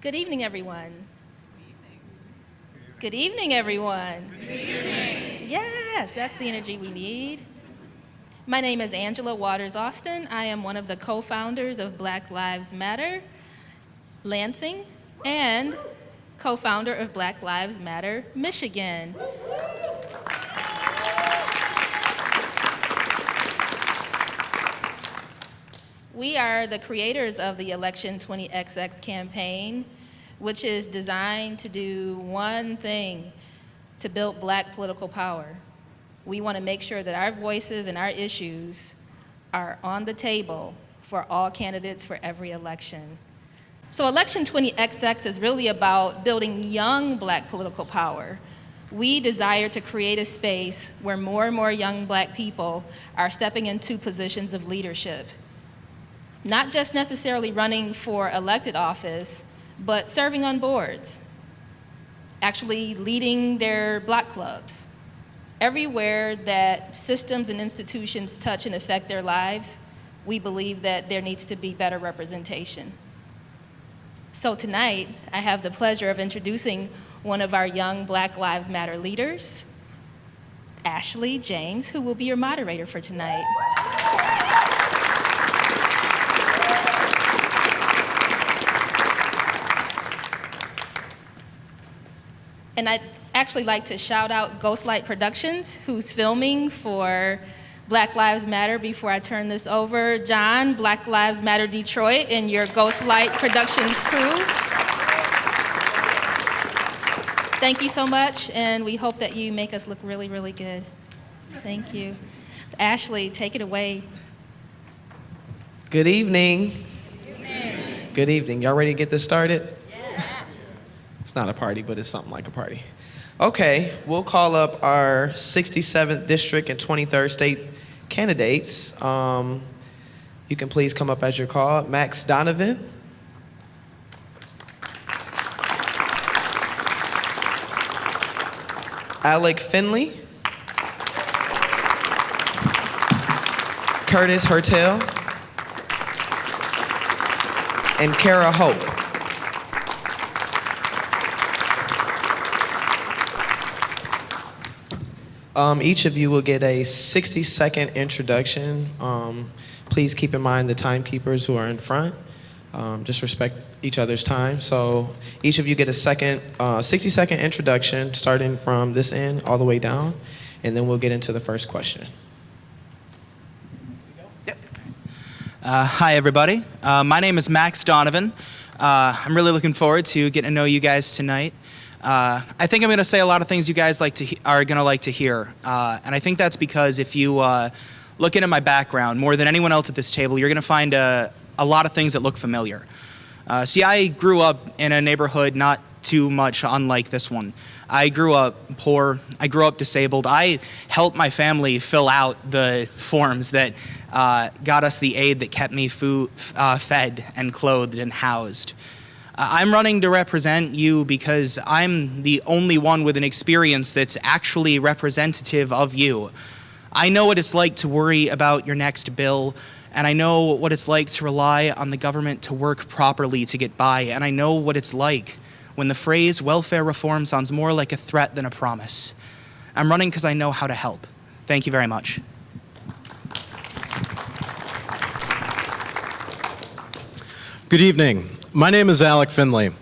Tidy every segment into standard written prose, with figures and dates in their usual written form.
Good evening, everyone. Good evening, everyone. Good evening. Yes, that's the energy we need. My name is Angela Waters Austin. I am one of the co-founders of Black Lives Matter Lansing and co-founder of Black Lives Matter Michigan. We are the creators of the Election 20XX campaign, which is designed to do one thing, to build Black political power. We want to make sure that our voices and our issues are on the table for all candidates for every election. So Election 20XX is really about building young Black political power. We desire to create a space where more and more young Black people are stepping into positions of leadership. Not just necessarily running for elected office, but serving on boards, actually leading their block clubs. Everywhere that systems and institutions touch and affect their lives, we believe that there needs to be better representation. So tonight, I have the pleasure of introducing one of our young Black Lives Matter leaders, Ashley James, who will be your moderator for tonight. And I'd actually like to shout out Ghostlight Productions, who's filming for Black Lives Matter before I turn this over. John, Black Lives Matter Detroit, and your Ghostlight Productions crew. Thank you so much, and we hope that you make us look really, really good. Thank you. Ashley, take it away. Good evening. Good evening. Y'all ready to get this started? It's not a party, but it's something like a party. Okay, we'll call up our 67th District and 23rd State candidates. You can please come up as you're called. Max Donovan. Alec Finley. Curtis Hertel. And Kara Hope. Each of you will get a 60-second introduction. Please keep in mind the timekeepers who are in front. Just respect each other's time. So each of you get a 60-second introduction starting from this end all the way down, and then we'll get into the first question. Yep. Hi, everybody. My name is Max Donovan. I'm really looking forward to getting to know you guys tonight. I think I'm going to say a lot of things you guys are going to like to hear. And I think that's because if you look into my background, more than anyone else at this table, you're going to find a lot of things that look familiar. See, I grew up in a neighborhood not too much unlike this one. I grew up poor. I grew up disabled. I helped my family fill out the forms that got us the aid that kept me fed and clothed and housed. I'm running to represent you because I'm the only one with an experience that's actually representative of you. I know what it's like to worry about your next bill, and I know what it's like to rely on the government to work properly to get by, and I know what it's like when the phrase welfare reform sounds more like a threat than a promise. I'm running because I know how to help. Thank you very much. Good evening. My name is Alec Finley.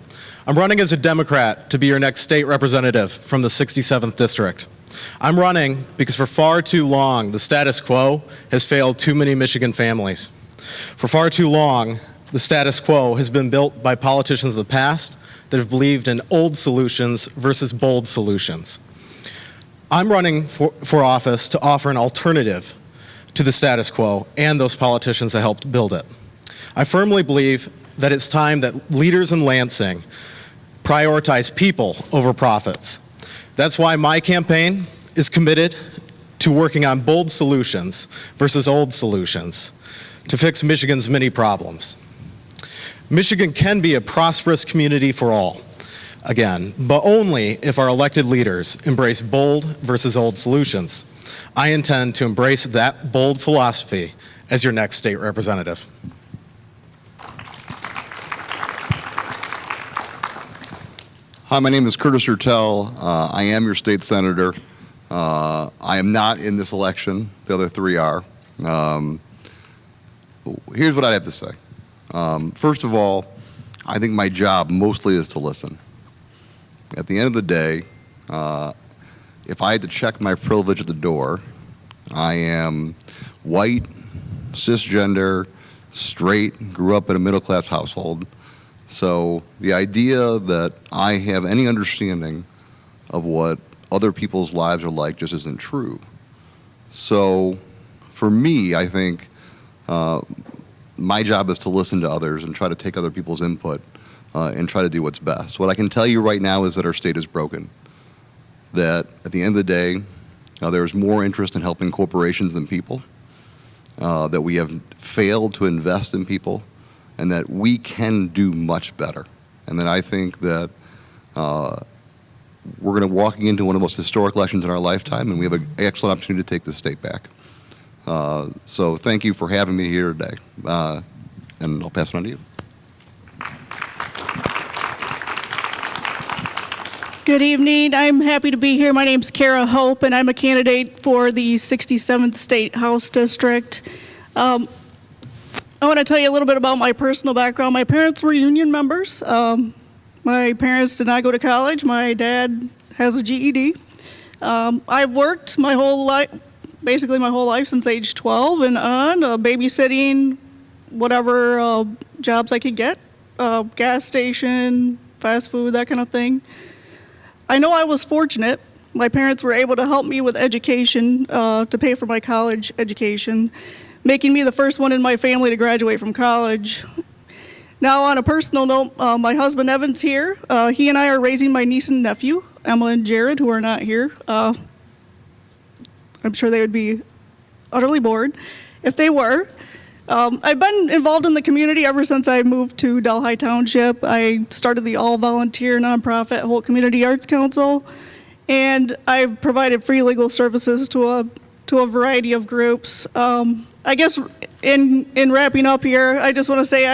I'm running as a Democrat to be your next state representative from the 67th District. I'm running because for far too long, the status quo has failed too many Michigan families. For far too long, the status quo has been built by politicians of the past that have believed in old solutions versus bold solutions. I'm running for office to offer an alternative to the status quo and those politicians that helped build it. I firmly believe that it's time that leaders in Lansing prioritize people over profits. That's why my campaign is committed to working on bold solutions versus old solutions to fix Michigan's many problems. Michigan can be a prosperous community for all, again, but only if our elected leaders embrace bold versus old solutions. I intend to embrace that bold philosophy as your next state representative. Hi, my name is Curtis Urtel. I am your state senator. I am not in this election. The other three are. Here's what I have to say. First of all, I think my job mostly is to listen. At the end of the day, if I had to check my privilege at the door, I am white, cisgender, straight, grew up in a middle-class household. So the idea that I have any understanding of what other people's lives are like just isn't true. So for me, I think my job is to listen to others and try to take other people's input and try to do what's best. What I can tell you right now is that our state is broken. That at the end of the day, there's more interest in helping corporations than people, that we have failed to invest in people, and that we can do much better. And then I think that we're going to walking into one of the most historic elections in our lifetime, and we have an excellent opportunity to take this state back. So thank you for having me here today, and I'll pass it on to you. Good evening. I'm happy to be here. My name's Kara Hope, and I'm a candidate for the 67th State House District. I want to tell you a little bit about my personal background. My parents were union members. My parents did not go to college. My dad has a GED. I've worked my whole life, basically my whole life since age 12 and on, babysitting, whatever jobs I could get, gas station, fast food, that kind of thing. I know I was fortunate. My parents were able to help me with education, to pay for my college education, making me the first one in my family to graduate from college. Now, on a personal note, my husband Evan's here. He and I are raising my niece and nephew, Emma and Jared, who are not here. I'm sure they would be utterly bored if they were. I've been involved in the community ever since I moved to Delhi Township. I started the all-volunteer nonprofit Holt Community Arts Council, and I've provided free legal services to a variety of groups. I guess in wrapping up here, I just want to say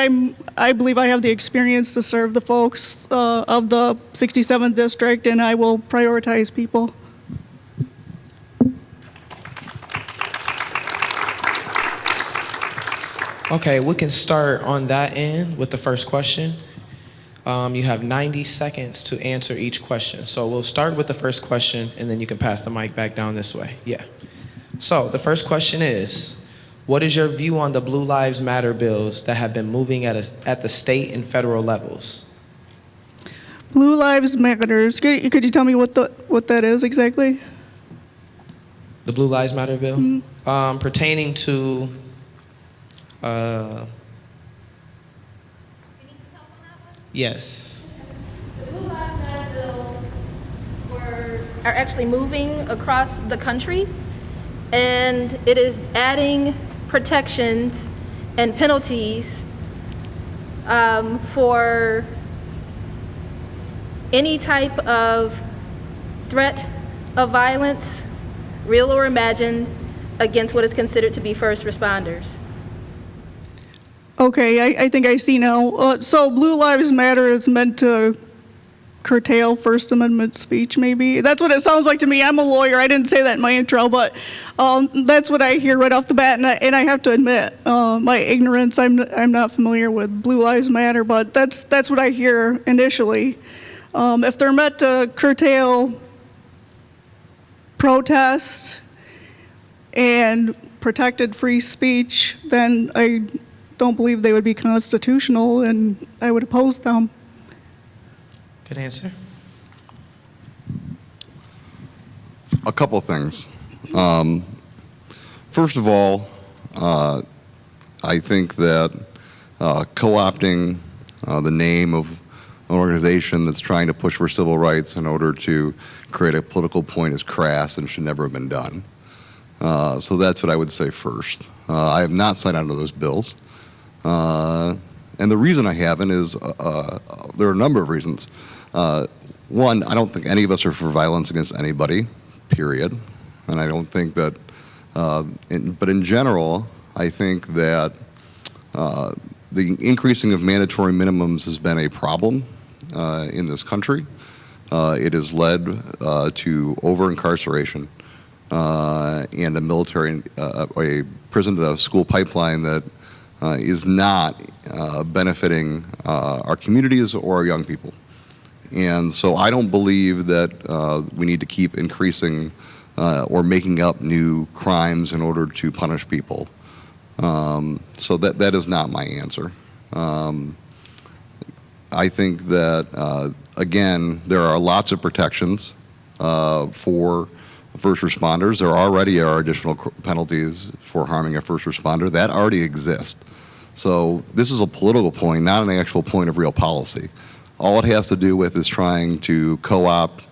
I believe I have the experience to serve the folks of the 67th District, and I will prioritize people. Okay, we can start on that end with the first question. You have 90 seconds to answer each question. So we'll start with the first question, and then you can pass the mic back down this way. Yeah. So the first question is, what is your view on the Blue Lives Matter bills that have been moving at the state and federal levels? Blue Lives Matters. Could you tell me what that is exactly? The Blue Lives Matter bill? Mm-hmm. Pertaining to... Yes. The Blue Lives Matter bills are actually moving across the country, and it is adding protections and penalties for any type of threat of violence, real or imagined, against what is considered to be first responders. Okay, I think I see now. So Blue Lives Matter is meant to curtail First Amendment speech, maybe? That's what it sounds like to me. I'm a lawyer. I didn't say that in my intro, but that's what I hear right off the bat. And I have to admit, my ignorance, I'm not familiar with Blue Lives Matter, but that's what I hear initially. If they're meant to curtail protest and protected free speech, then I don't believe they would be constitutional, and I would oppose them. Good answer. A couple things. First of all, I think that co-opting the name of an organization that's trying to push for civil rights in order to create a political point is crass and should never have been done. So that's what I would say first. I have not signed on to those bills. And the reason I haven't is there are a number of reasons. One, I don't think any of us are for violence against anybody, period. And I don't think that, but in general, I think that the increasing of mandatory minimums has been a problem in this country. It has led to over-incarceration and a military, a prison to school pipeline that is not benefiting our communities or our young people. And so I don't believe that we need to keep increasing or making up new crimes in order to punish people. So that is not my answer. I think that, again, there are lots of protections for first responders. There already are additional penalties for harming a first responder. That already exists. So this is a political point, not an actual point of real policy. All it has to do with is trying to co-opt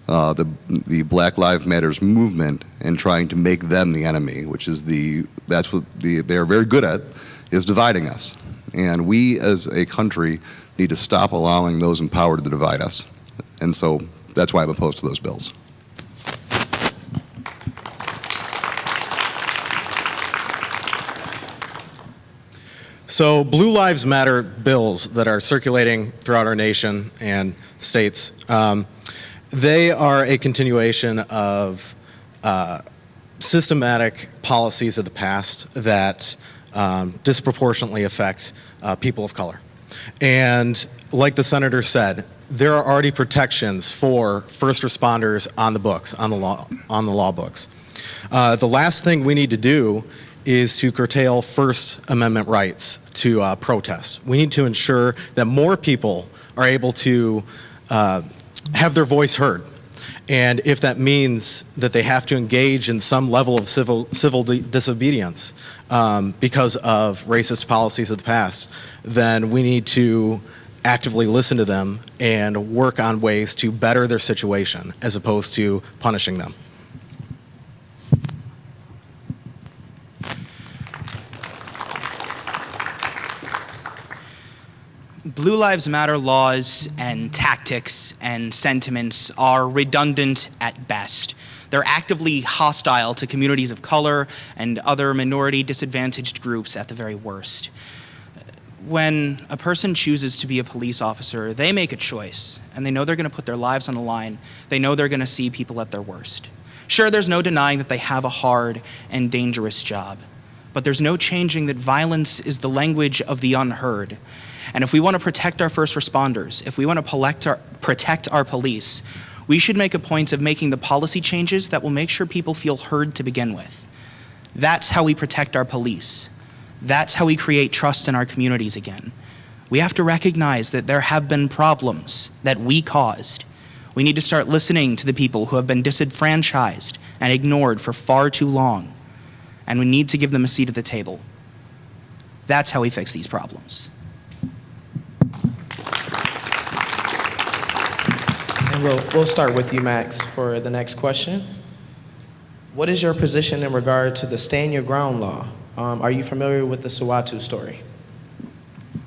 the Black Lives Matters movement and trying to make them the enemy, which is that's what they're very good at, is dividing us. And we as a country need to stop allowing those in power to divide us. And so that's why I'm opposed to those bills. So Blue Lives Matter bills that are circulating throughout our nation and states, they are a continuation of systematic policies of the past that disproportionately affect people of color. And like the senator said, there are already protections for first responders on the books, on the law books. The last thing we need to do is to curtail First Amendment rights to protest. We need to ensure that more people are able to have their voice heard. And if that means that they have to engage in some level of civil disobedience because of racist policies of the past, then we need to actively listen to them and work on ways to better their situation as opposed to punishing them. Blue Lives Matter laws and tactics and sentiments are redundant at best. They're actively hostile to communities of color and other minority disadvantaged groups at the very worst. When a person chooses to be a police officer, they make a choice, and they know they're going to put their lives on the line. They know they're going to see people at their worst. Sure, there's no denying that they have a hard and dangerous job, but there's no changing that violence is the language of the unheard. And if we want to protect our first responders, if we want to protect our police, we should make a point of making the policy changes that will make sure people feel heard to begin with. That's how we protect our police. That's how we create trust in our communities again. We have to recognize that there have been problems that we caused. We need to start listening to the people who have been disenfranchised and ignored for far too long. And we need to give them a seat at the table. That's how we fix these problems. And we'll start with you, Max, for the next question. What is your position in regard to the Stand Your Ground law? Are you familiar with the Suwatu story?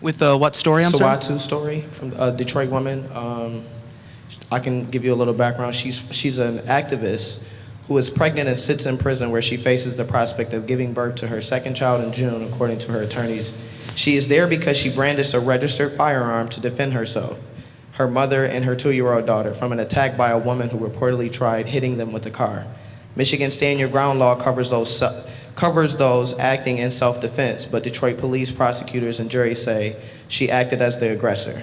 With the what story, I'm sorry? Suwatu story from a Detroit woman. I can give you a little background. She's an activist who is pregnant and sits in prison where she faces the prospect of giving birth to her second child in June, according to her attorneys. She is there because she brandished a registered firearm to defend herself, her mother, and her 2-year-old daughter from an attack by a woman who reportedly tried hitting them with a car. Michigan's Stand Your Ground law covers those acting in self-defense, but Detroit police prosecutors and juries say she acted as the aggressor.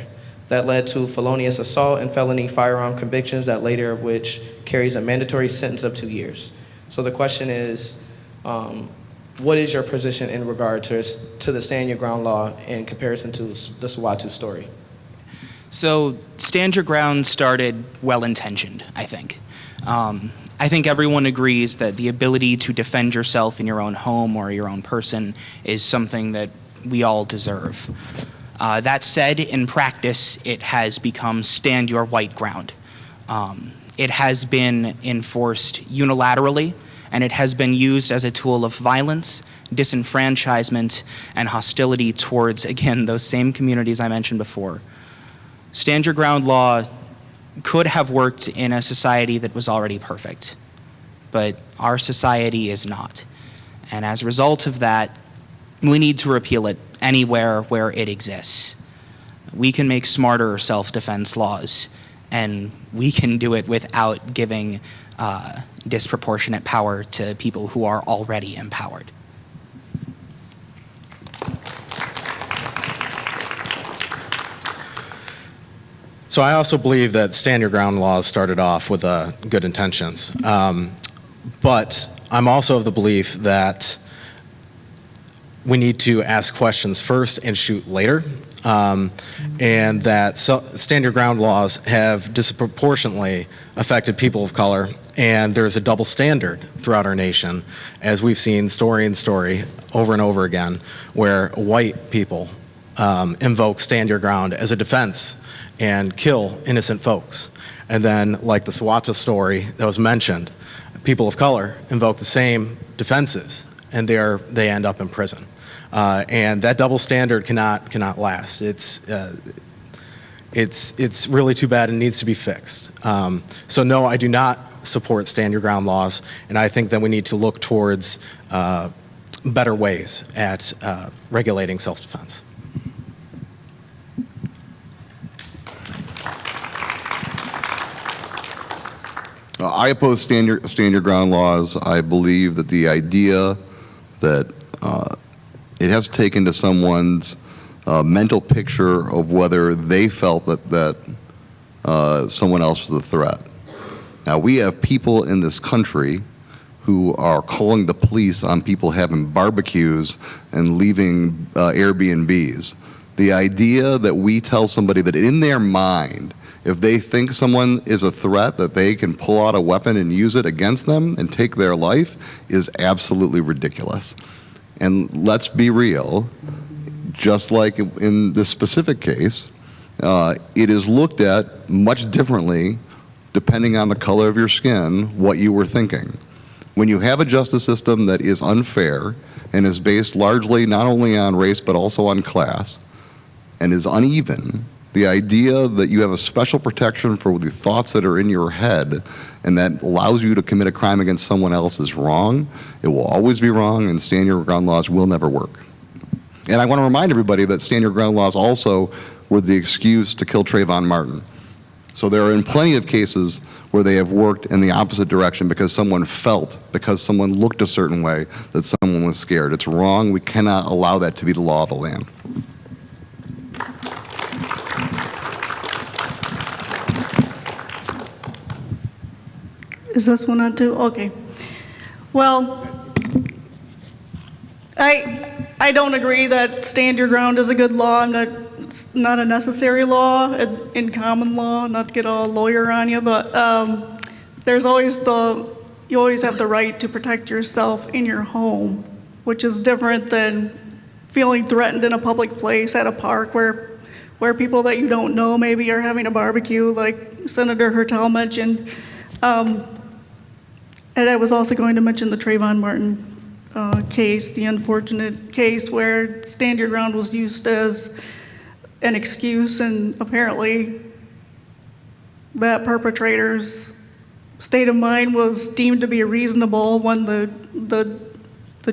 That led to felonious assault and felony firearm convictions, that later of which carries a mandatory sentence of 2 years. So the question is, what is your position in regard to the Stand Your Ground law in comparison to the Suwatu story? So Stand Your Ground started well-intentioned, I think. I think everyone agrees that the ability to defend yourself in your own home or your own person is something that we all deserve. That said, in practice, it has become stand your white ground. It has been enforced unilaterally, and it has been used as a tool of violence, disenfranchisement, and hostility towards, again, those same communities I mentioned before. Stand Your Ground law could have worked in a society that was already perfect, but our society is not. And as a result of that, we need to repeal it anywhere where it exists. We can make smarter self-defense laws, and we can do it without giving disproportionate power to people who are already empowered. So I also believe that stand your ground laws started off with good intentions. But I'm also of the belief that we need to ask questions first and shoot later. And that stand your ground laws have disproportionately affected people of color, and there's a double standard throughout our nation, as we've seen story in story over and over again, where white people invoke stand your ground as a defense and kill innocent folks. And then, like the SWATA story that was mentioned, people of color invoke the same defenses, and they end up in prison. And that double standard cannot last. It's really too bad and needs to be fixed. So no, I do not support stand your ground laws, and I think that we need to look towards better ways at regulating self-defense. I oppose stand your ground laws. I believe that the idea that it has to take into someone's mental picture of whether they felt that someone else was a threat. Now, we have people in this country who are calling the police on people having barbecues and leaving Airbnbs. The idea that we tell somebody that in their mind, if they think someone is a threat, that they can pull out a weapon and use it against them and take their life is absolutely ridiculous. And let's be real, just like in this specific case, it is looked at much differently depending on the color of your skin, what you were thinking. When you have a justice system that is unfair and is based largely not only on race but also on class and is uneven, the idea that you have a special protection for the thoughts that are in your head and that allows you to commit a crime against someone else is wrong. It will always be wrong, and stand your ground laws will never work. And I want to remind everybody that stand your ground laws also were the excuse to kill Trayvon Martin. So there are in plenty of cases where they have worked in the opposite direction because someone looked a certain way, that someone was scared. It's wrong. We cannot allow that to be the law of the land. Is this one on too? Okay. Well, I don't agree that stand your ground is a good law. It's not a necessary law in common law, not to get all lawyer on you, but you always have the right to protect yourself in your home, which is different than feeling threatened in a public place at a park where people that you don't know maybe are having a barbecue, like Senator Hertel mentioned. And I was also going to mention the Trayvon Martin case, the unfortunate case where stand your ground was used as an excuse, and apparently that perpetrator's state of mind was deemed to be reasonable when the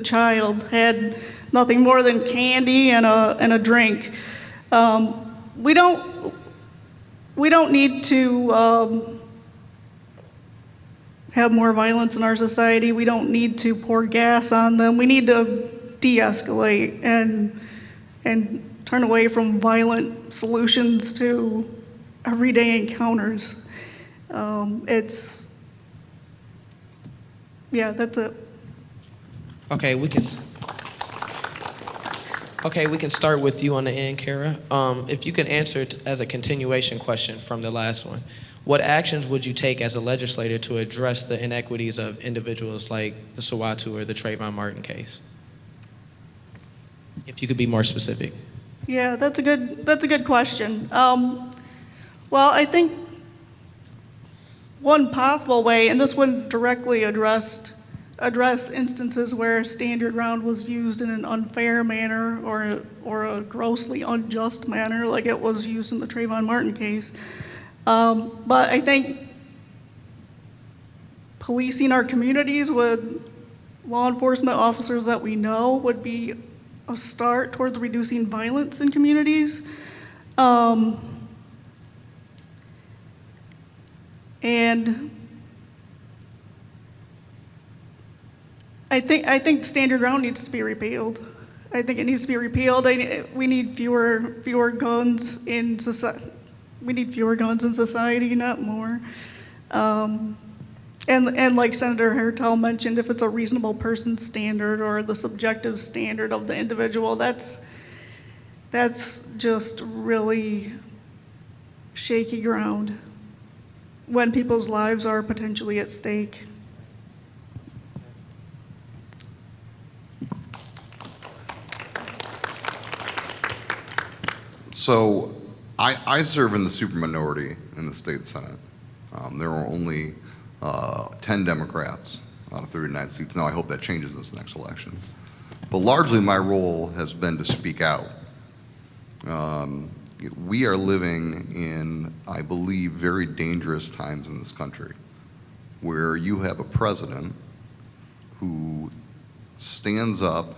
child had nothing more than candy and a drink. We don't need to have more violence in our society. We don't need to pour gas on them. We need to de-escalate and turn away from violent solutions to everyday encounters. That's it. Okay, we can start with you on the end, Kara. If you can answer it as a continuation question from the last one. What actions would you take as a legislator to address the inequities of individuals like the Sawatu or the Trayvon Martin case? If you could be more specific. Yeah, that's a good question. Well, I think one possible way, and this wouldn't directly address instances where stand your ground was used in an unfair manner or a grossly unjust manner, like it was used in the Trayvon Martin case. But I think policing our communities with law enforcement officers that we know would be a start towards reducing violence in communities. And I think Stand Your Ground needs to be repealed. I think it needs to be repealed. We need fewer guns in society. We need fewer guns in society, not more. And like Senator Hertel mentioned, if it's a reasonable person standard or the subjective standard of the individual, that's just really shaky ground when people's lives are potentially at stake. So I serve in the superminority in the state Senate. There are only 10 Democrats out of 39 seats. Now I hope that changes this next election. But largely my role has been to speak out. We are living in, I believe, very dangerous times in this country where you have a president who stands up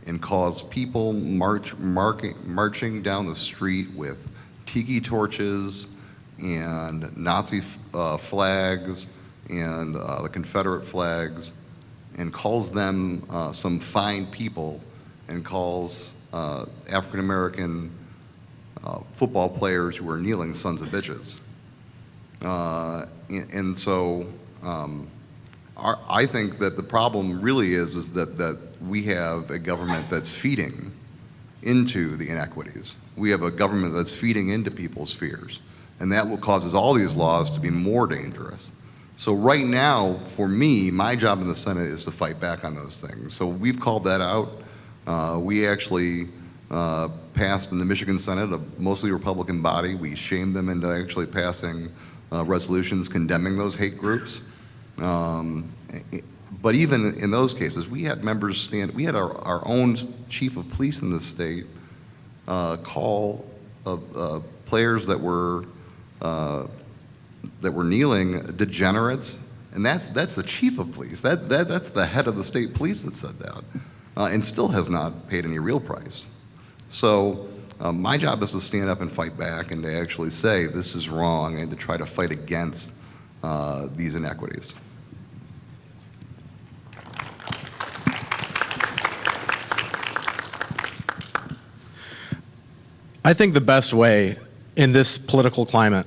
and calls people marching down the street with tiki torches and Nazi flags and the Confederate flags, and calls them some fine people, and calls African American football players who are kneeling sons of bitches. And so I think that the problem really is that we have a government that's feeding into the inequities. We have a government that's feeding into people's fears. And that what causes all these laws to be more dangerous. So right now, for me, my job in the Senate is to fight back on those things. So we've called that out. We actually passed in the Michigan Senate, a mostly Republican body. We shamed them into actually passing resolutions condemning those hate groups. But even in those cases, we had members stand, we had our own chief of police in the state call players that were kneeling degenerates, and that's the chief of police. That's the head of the state police that said that, and still has not paid any real price. So my job is to stand up and fight back and to actually say this is wrong and to try to fight against these inequities. I think the best way in this political climate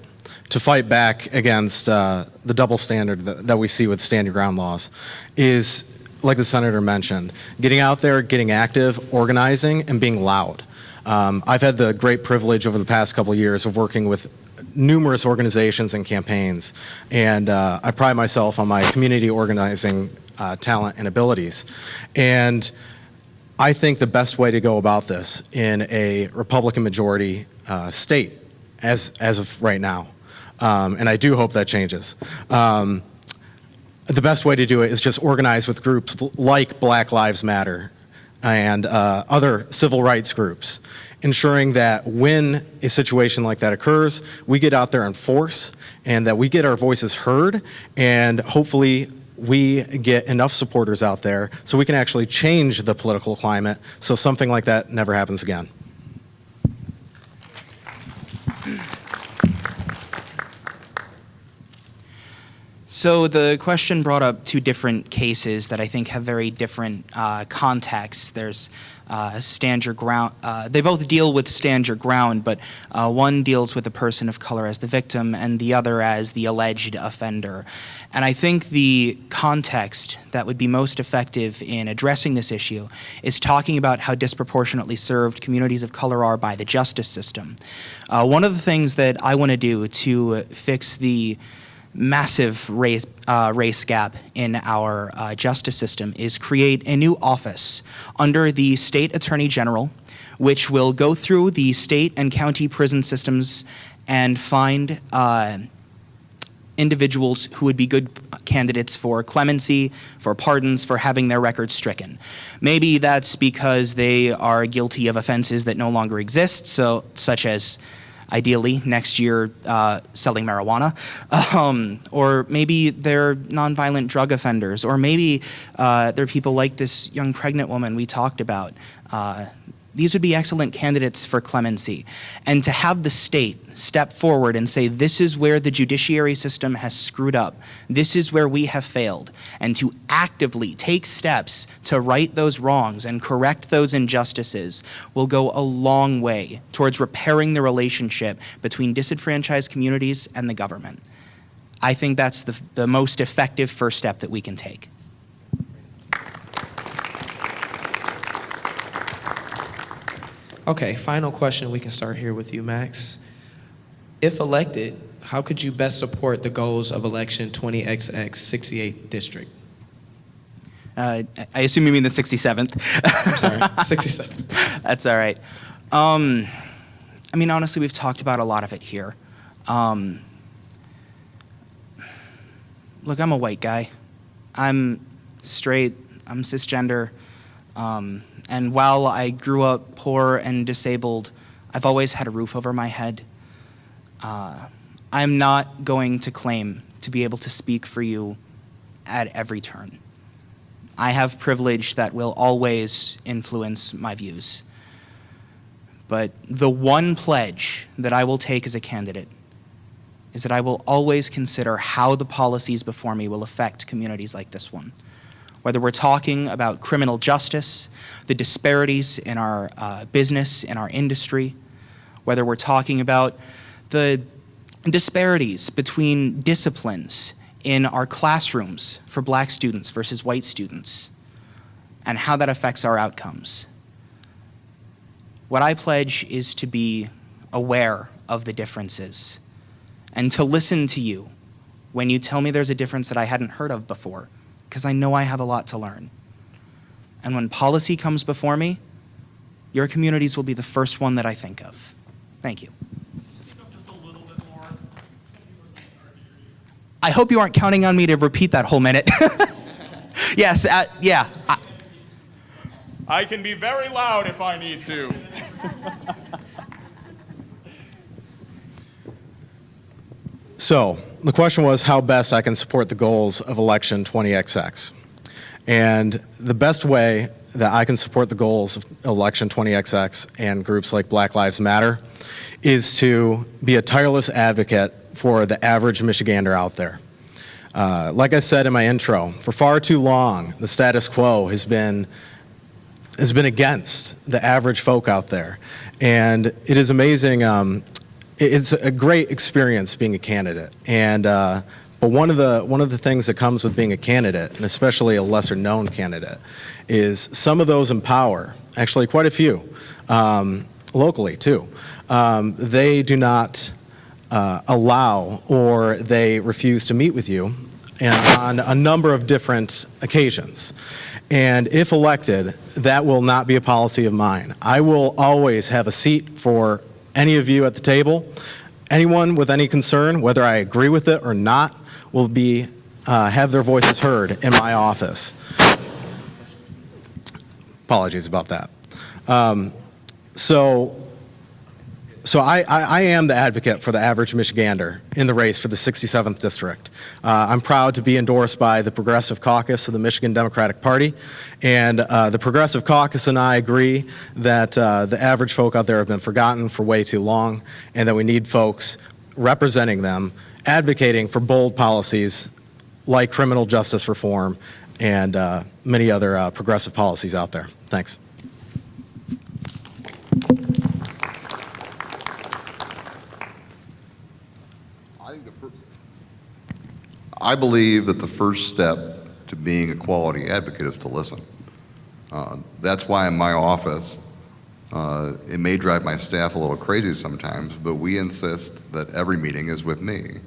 to fight back against the double standard that we see with stand your ground laws is, like the senator mentioned, getting out there, getting active, organizing, and being loud. I've had the great privilege over the past couple of years of working with numerous organizations and campaigns, and I pride myself on my community organizing talent and abilities. And I think the best way to go about this in a Republican majority state, as of right now, and I do hope that changes, the best way to do it is just organize with groups like Black Lives Matter and other civil rights groups, ensuring that when a situation like that occurs, we get out there in force and that we get our voices heard, and hopefully we get enough supporters out there so we can actually change the political climate so something like that never happens again. So the question brought up two different cases that I think have very different contexts. There's stand your ground. They both deal with stand your ground, but one deals with a person of color as the victim and the other as the alleged offender. And I think the context that would be most effective in addressing this issue is talking about how disproportionately served communities of color are by the justice system. One of the things that I want to do to fix the massive race gap in our justice system is create a new office under the state attorney general, which will go through the state and county prison systems and find individuals who would be good candidates for clemency, for pardons, for having their records stricken. Maybe that's because they are guilty of offenses that no longer exist, so such as ideally next year selling marijuana, or maybe they're nonviolent drug offenders, or maybe they're people like this young pregnant woman we talked about These would be excellent candidates for clemency. And to have the state step forward and say, this is where the judiciary system has screwed up, this is where we have failed, and to actively take steps to right those wrongs and correct those injustices will go a long way towards repairing the relationship between disenfranchised communities and the government. I think that's the most effective first step that we can take. Okay, final question. We can start here with you, Max. If elected, how could you best support the goals of Election 20XX 68th District? I assume you mean the 67th. I'm sorry, 67. That's all right. I mean, honestly, we've talked about a lot of it here. Look, I'm a white guy. I'm straight. I'm cisgender. And while I grew up poor and disabled, I've always had a roof over my head. I'm not going to claim to be able to speak for you at every turn. I have privilege that will always influence my views. But the one pledge that I will take as a candidate is that I will always consider how the policies before me will affect communities like this one. Whether we're talking about criminal justice, the disparities in our business, in our industry, whether we're talking about the disparities between disciplines in our classrooms for black students versus white students, and how that affects our outcomes. What I pledge is to be aware of the differences and to listen to you when you tell me there's a difference that I hadn't heard of before, because I know I have a lot to learn. And when policy comes before me, your communities will be the first one that I think of. Thank you. I hope you aren't counting on me to repeat that whole minute. Yes, yeah. I can be very loud if I need to. So the question was how best I can support the goals of Election 20XX. And the best way that I can support the goals of Election 20XX and groups like Black Lives Matter is to be a tireless advocate for the average Michigander out there. Like I said in my intro, for far too long, the status quo has been against the average folk out there. And it is amazing. It's a great experience being a candidate. And but one of the things that comes with being a candidate, and especially a lesser known candidate, is some of those in power, actually quite a few, locally too, they do not allow or they refuse to meet with you on a number of different occasions. And if elected, that will not be a policy of mine. I will always have a seat for any of you at the table. Anyone with any concern, whether I agree with it or not, will be have their voices heard in my office. Apologies about that. So I am the advocate for the average Michigander in the race for the 67th District. I'm proud to be endorsed by the Progressive Caucus of the Michigan Democratic Party, and the Progressive Caucus and I agree that the average folk out there have been forgotten for way too long, and that we need folks representing them, advocating for bold policies like criminal justice reform and many other progressive policies out there. Thanks. I believe that the first step to being a quality advocate is to listen. That's why in my office, it may drive my staff a little crazy sometimes, but we insist that every meeting is with me.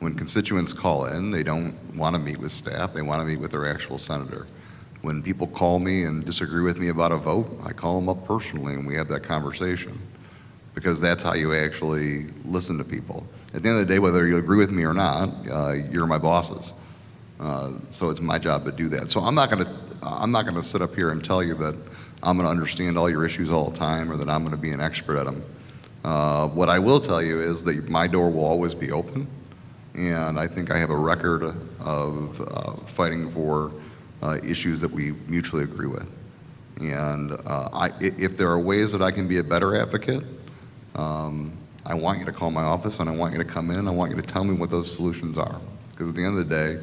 When constituents call in, they don't want to meet with staff, they want to meet with their actual senator. When people call me and disagree with me about a vote, I call them up personally and we have that conversation, because that's how you actually listen to people. At the end of the day, whether you agree with me or not, you're my bosses. So it's my job to do that. So I'm not gonna sit up here and tell you that I'm gonna understand all your issues all the time or that I'm gonna be an expert at them. What I will tell you is that my door will always be open, and I think I have a record of fighting for issues that we mutually agree with. And if there are ways that I can be a better advocate, I want you to call my office and I want you to come in and I want you to tell me what those solutions are. Because at the end of the day,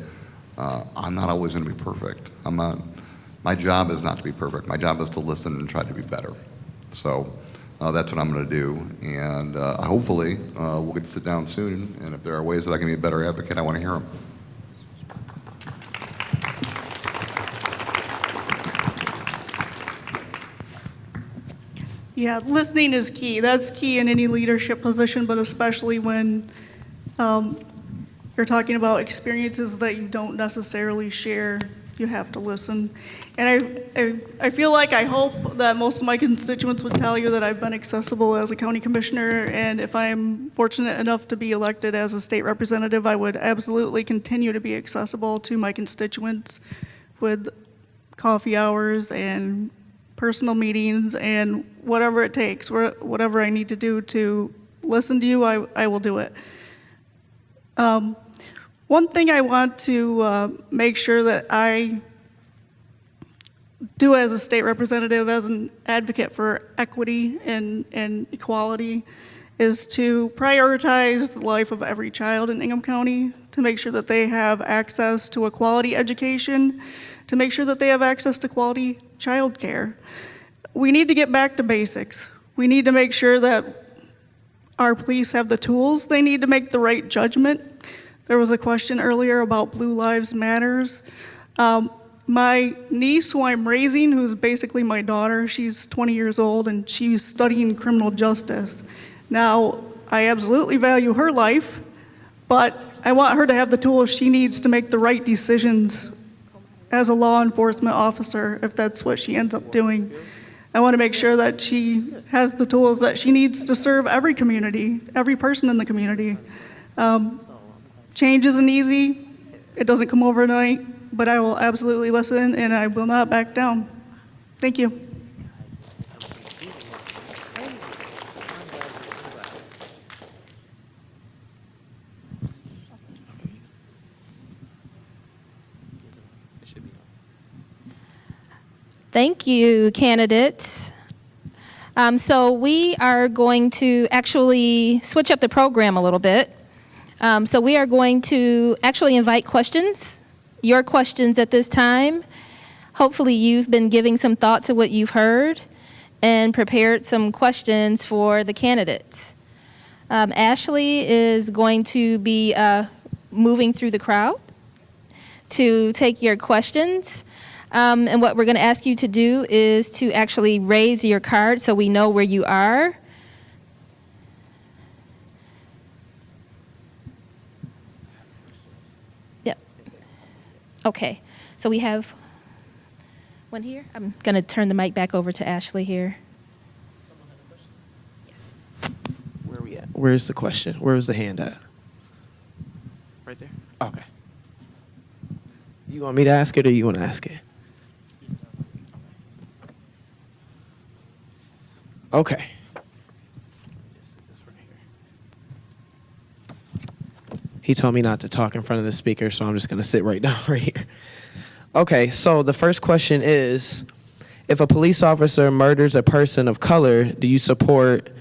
I'm not always going to be perfect. My job is not to be perfect. My job is to listen and try to be better. So that's what I'm going to do. And hopefully we'll get to sit down soon. And if there are ways that I can be a better advocate, I want to hear them. Yeah, listening is key. That's key in any leadership position, but especially when you're talking about experiences that you don't necessarily share, you have to listen. And I feel like, I hope that most of my constituents would tell you that I've been accessible as a county commissioner, and if I'm fortunate enough to be elected as a state representative, I would absolutely continue to be accessible to my constituents with coffee hours and personal meetings and whatever it takes, whatever I need to do to listen to you, I will do it. One thing I want to make sure that I do as a state representative, as an advocate for equity and equality, is to prioritize the life of every child in Ingham County, to make sure that they have access to a quality education, to make sure that they have access to quality child care. We need to get back to basics. We need to make sure that our police have the tools they need to make the right judgment. There was a question earlier about Blue Lives Matters. My niece, who I'm raising, who's basically my daughter, she's 20 years old and she's studying criminal justice. Now, I absolutely value her life, but I want her to have the tools she needs to make the right decisions as a law enforcement officer, if that's what she ends up doing. I want to make sure that she has the tools that she needs to serve every community, every person in the community. Change isn't easy. It doesn't come overnight, but I will absolutely listen and I will not back down. Thank you. Thank you, candidates. So we are going to actually switch up the program a little bit. So we are going to actually invite questions, your questions at this time. Hopefully you've been giving some thought to what you've heard and prepared some questions for the candidates. Ashley is going to be moving through the crowd to take your questions. And what we're going to ask you to do is to actually raise your card so we know where you are. Yep. Okay. So we have one here. I'm going to turn the mic back over to Ashley here. Yes. Where are we at? Where's the question? Where's the hand at? Right there? Okay. You want me to ask it or you want to ask it? Okay. He told me not to talk in front of the speaker, so I'm just going to sit right down right here. Okay, so the first question is, if a police officer murders a person of color, do you support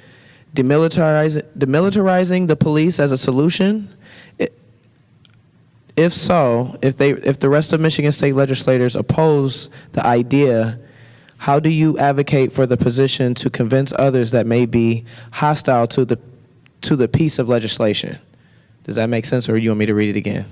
demilitarizing the police as a solution? If so, if the rest of Michigan state legislators oppose the idea, how do you advocate for the position to convince others that may be hostile to the piece of legislation? Does that make sense, or you want me to read it again?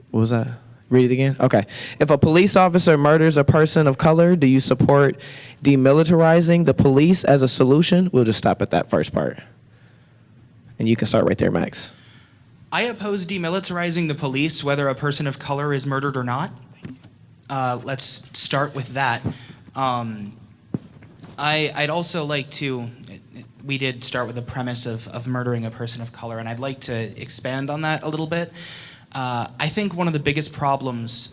What was that? Read it again? Okay. If a police officer murders a person of color, do you support demilitarizing the police as a solution? We'll just stop at that first part. And you can start right there, Max. I oppose demilitarizing the police, whether a person of color is murdered or not. Let's start with that. I'd also like to, we did start with the premise of murdering a person of color, and I'd like to expand on that a little bit. I think one of the biggest problems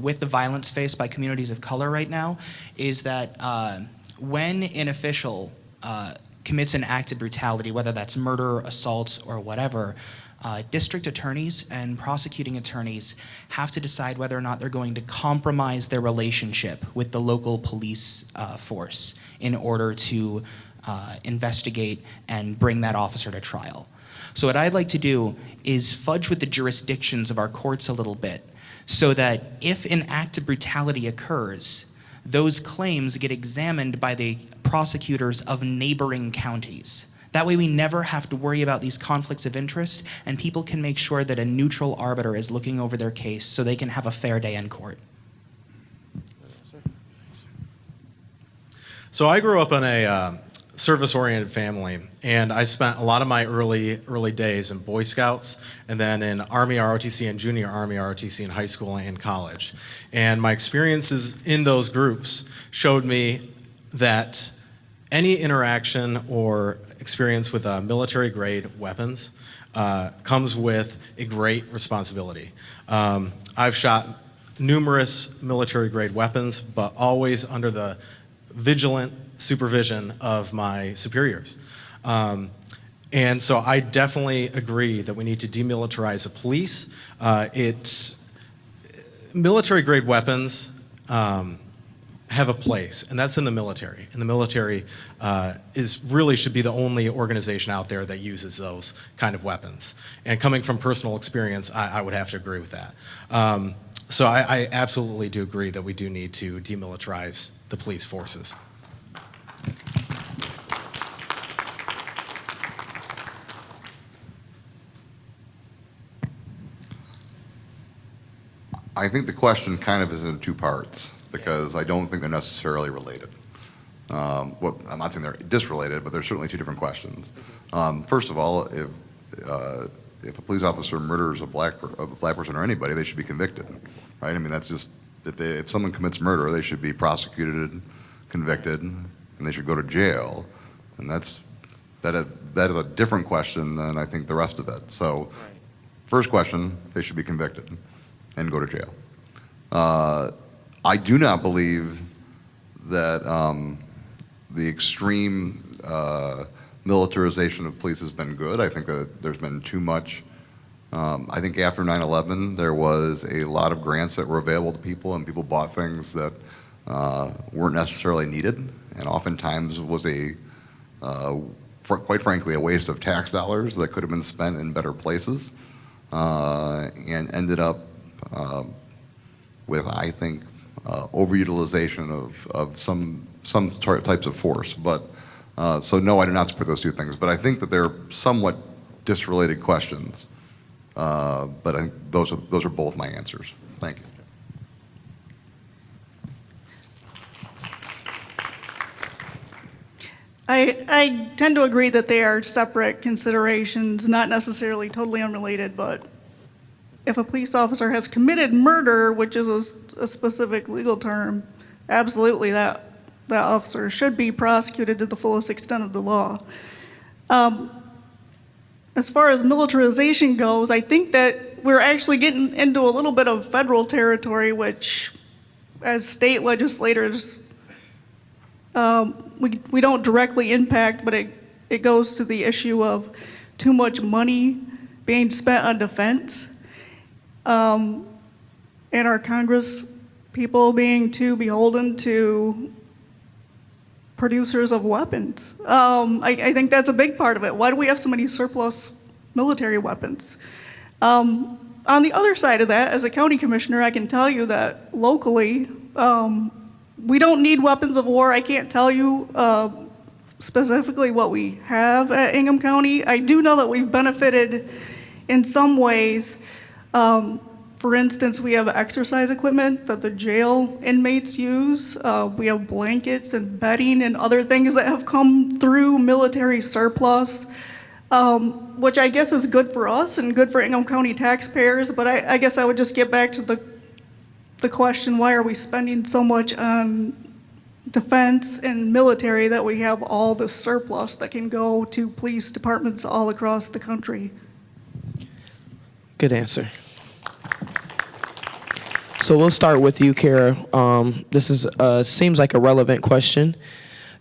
with the violence faced by communities of color right now is that when an official commits an act of brutality, whether that's murder, assault, or whatever, district attorneys and prosecuting attorneys have to decide whether or not they're going to compromise their relationship with the local police force in order to investigate and bring that officer to trial. So what I'd like to do is fudge with the jurisdictions of our courts a little bit so that if an act of brutality occurs, those claims get examined by the prosecutors of neighboring counties. That way we never have to worry about these conflicts of interest, and people can make sure that a neutral arbiter is looking over their case so they can have a fair day in court. So I grew up in a service-oriented family, and I spent a lot of my early days in Boy Scouts and then in Army ROTC and Junior Army ROTC in high school and college. And my experiences in those groups showed me that any interaction or experience with military-grade weapons comes with a great responsibility. I've shot numerous military-grade weapons, but always under the vigilant supervision of my superiors. And so I definitely agree that we need to demilitarize the police. Military-grade weapons have a place, and that's in the military. And the military really should be the only organization out there that uses those kind of weapons. And coming from personal experience, I would have to agree with that. So I absolutely do agree that we do need to demilitarize the police forces. I think the question kind of is in two parts because I don't think they're necessarily related. Well, I'm not saying they're disrelated, but they're certainly two different questions. First of all, if a police officer murders a black person or anybody, they should be convicted, right? I mean, that's just if someone commits murder, they should be prosecuted, convicted, and they should go to jail, and that is a different question than I think the rest of it. So, first question, they should be convicted and go to jail. I do not believe that the extreme militarization of police has been good. I think that there's been too much. I think after 9/11, there was a lot of grants that were available to people, and people bought things that weren't necessarily needed, and oftentimes was quite frankly, a waste of tax dollars that could have been spent in better places, and ended up with, I think, overutilization of some types of force. But so no, I do not support those two things. But I think that they're somewhat disrelated questions. But I think those are both my answers. Thank you. I tend to agree that they are separate considerations, not necessarily totally unrelated, but if a police officer has committed murder, which is a specific legal term, absolutely that officer should be prosecuted to the fullest extent of the law. As far as militarization goes, I think that we're actually getting into a little bit of federal territory, which as state legislators, we don't directly impact, but it goes to the issue of too much money being spent on defense, and our Congress people being too beholden to producers of weapons. I think that's a big part of it. Why do we have so many surplus military weapons? On the other side of that, as a county commissioner, I can tell you that locally, we don't need weapons of war. I can't tell you specifically what we have at Ingham County. I do know that we've benefited in some ways. For instance, we have exercise equipment that the jail inmates use. We have blankets and bedding and other things that have come through military surplus, which I guess is good for us and good for Ingham County taxpayers. But I guess I would just get back to the question, why are we spending so much on defense and military that we have all the surplus that can go to police departments all across the country? Good answer. So we'll start with you, Kara. This seems like a relevant question.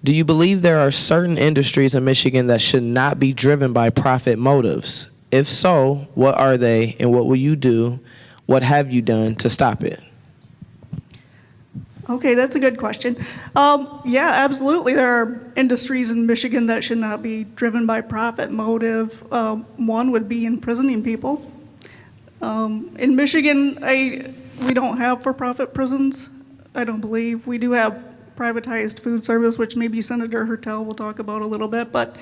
Do you believe there are certain industries in Michigan that should not be driven by profit motives? If so, what are they and what will you do? What have you done to stop it? Okay, that's a good question. Yeah, absolutely. There are industries in Michigan that should not be driven by profit motive. One would be imprisoning people. In Michigan, we don't have for-profit prisons, I don't believe. We do have privatized food service, which maybe Senator Hertel will talk about a little bit, but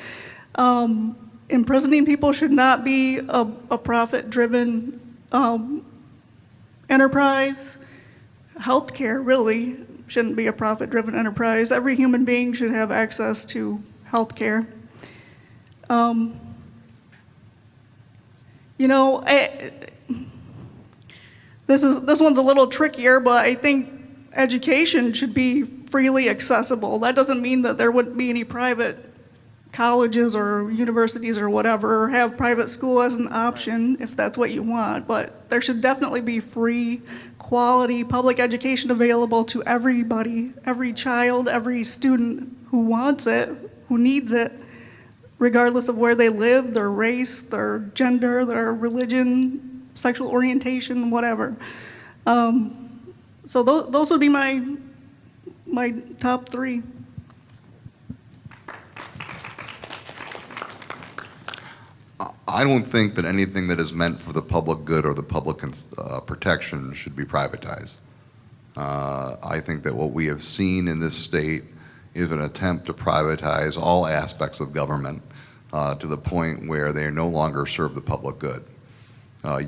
imprisoning people should not be a profit-driven enterprise. Healthcare really shouldn't be a profit-driven enterprise. Every human being should have access to healthcare. This one's a little trickier, but I think education should be freely accessible. That doesn't mean that there wouldn't be any private colleges or universities or whatever, or have private school as an option if that's what you want, but there should definitely be free, quality public education available to everybody, every child, every student who wants it, who needs it, regardless of where they live, their race, their gender, their religion, sexual orientation, whatever. So those would be my top three. I don't think that anything that is meant for the public good or the public protection should be privatized. I think that what we have seen in this state is an attempt to privatize all aspects of government to the point where they no longer serve the public good.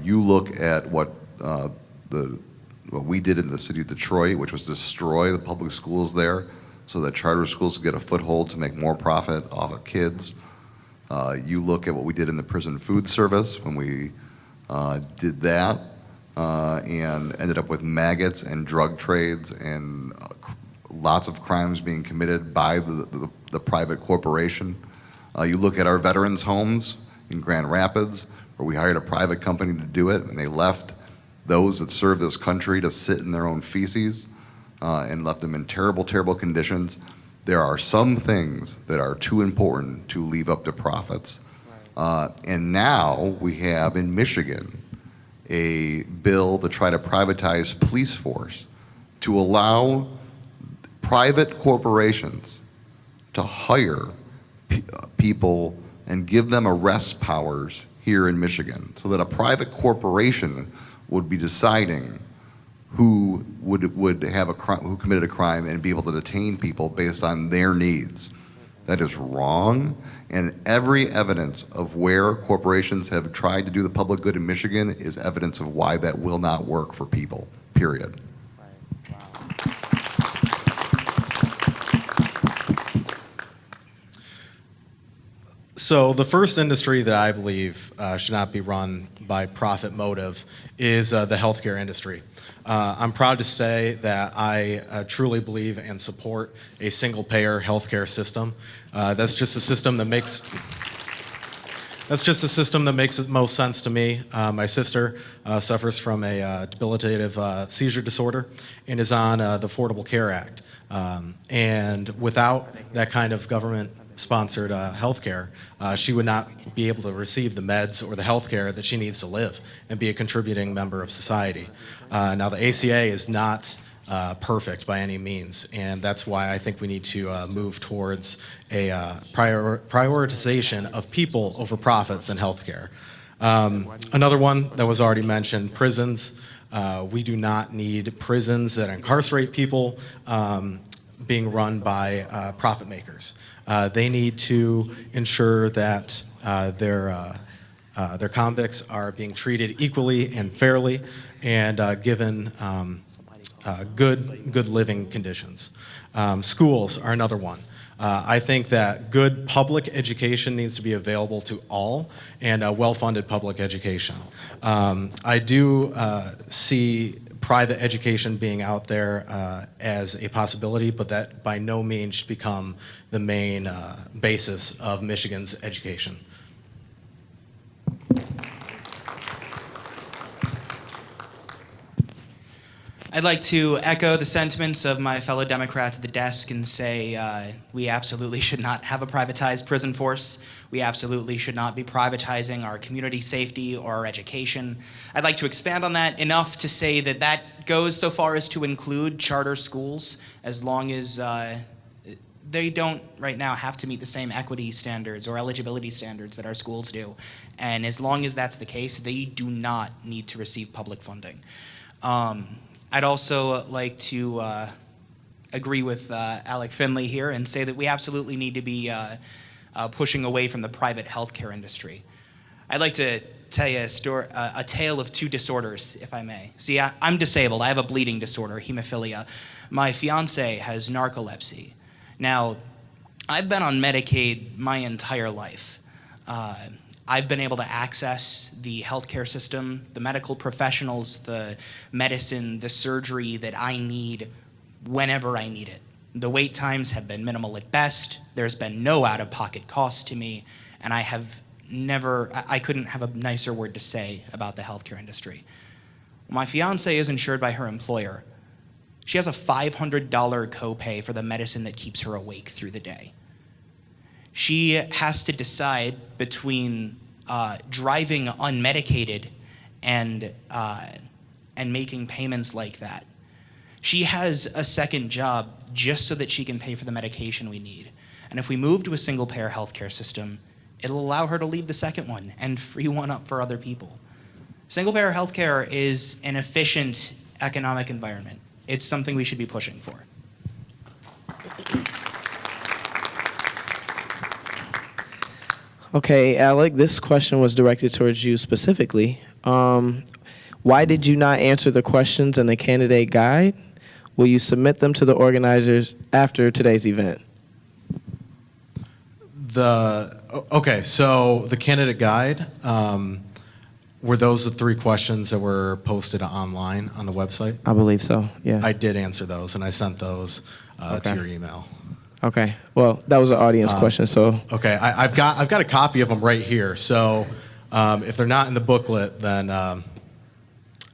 You look at what we did in the city of Detroit, which was destroy the public schools there so that charter schools could get a foothold to make more profit off of kids. You look at what we did in the prison food service when we did that and ended up with maggots and drug trades and lots of crimes being committed by the private corporation. You look at our veterans' homes in Grand Rapids, where we hired a private company to do it, and they left those that serve this country to sit in their own feces and left them in terrible, terrible conditions. There are some things that are too important to leave up to profits. And now we have in Michigan a bill to try to privatize police force to allow private corporations to hire people and give them arrest powers here in Michigan, so that a private corporation would be deciding who would have who committed a crime and be able to detain people based on their needs. That is wrong, and every evidence of where corporations have tried to do the public good in Michigan is evidence of why that will not work for people, period. So the first industry that I believe should not be run by profit motive is the healthcare industry. I'm proud to say that I truly believe and support a single-payer healthcare system. That's just a system that makes the most sense to me. My sister suffers from a debilitative seizure disorder and is on the Affordable Care Act. And without that kind of government-sponsored health care, she would not be able to receive the meds or the health care that she needs to live and be a contributing member of society. Now, the ACA is not perfect by any means, and that's why I think we need to move towards a prioritization of people over profits in healthcare. Another one that was already mentioned, prisons. We do not need prisons that incarcerate people being run by profit makers. They need to ensure that their convicts are being treated equally and fairly and given good living conditions. Schools are another one. I think that good public education needs to be available to all, and well-funded public education. I do see private education being out there as a possibility, but that by no means should become the main basis of Michigan's education. I'd like to echo the sentiments of my fellow Democrats at the desk and say we absolutely should not have a privatized prison force. We absolutely should not be privatizing our community safety or our education. I'd like to expand on that enough to say that that goes so far as to include charter schools, as long as they don't right now have to meet the same equity standards or eligibility standards that our schools do. And as long as that's the case, they do not need to receive public funding. I'd also like to agree with Alec Finley here and say that we absolutely need to be pushing away from the private healthcare industry. I'd like to tell you a tale of two disorders, if I may. See, I'm disabled. I have a bleeding disorder, hemophilia. My fiance has narcolepsy. Now, I've been on Medicaid my entire life. I've been able to access the healthcare system, the medical professionals, the medicine, the surgery that I need whenever I need it. The wait times have been minimal at best. There's been no out-of-pocket cost to me, and I couldn't have a nicer word to say about the healthcare industry. My fiance is insured by her employer. She has a $500 copay for the medicine that keeps her awake through the day. She has to decide between driving unmedicated and making payments like that. She has a second job just so that she can pay for the medication we need. And if we move to a single-payer healthcare system, it'll allow her to leave the second one and free one up for other people. Single-payer healthcare is an efficient economic environment. It's something we should be pushing for. Okay, Alec, this question was directed towards you specifically. Why did you not answer the questions in the candidate guide? Will you submit them to the organizers after today's event? Okay, so the candidate guide, were those the 3 questions that were posted online on the website? I believe so, yeah. I did answer those, and I sent those to your email. Okay, well, that was an audience question, so. Okay, I've got a copy of them right here. So if they're not in the booklet, then I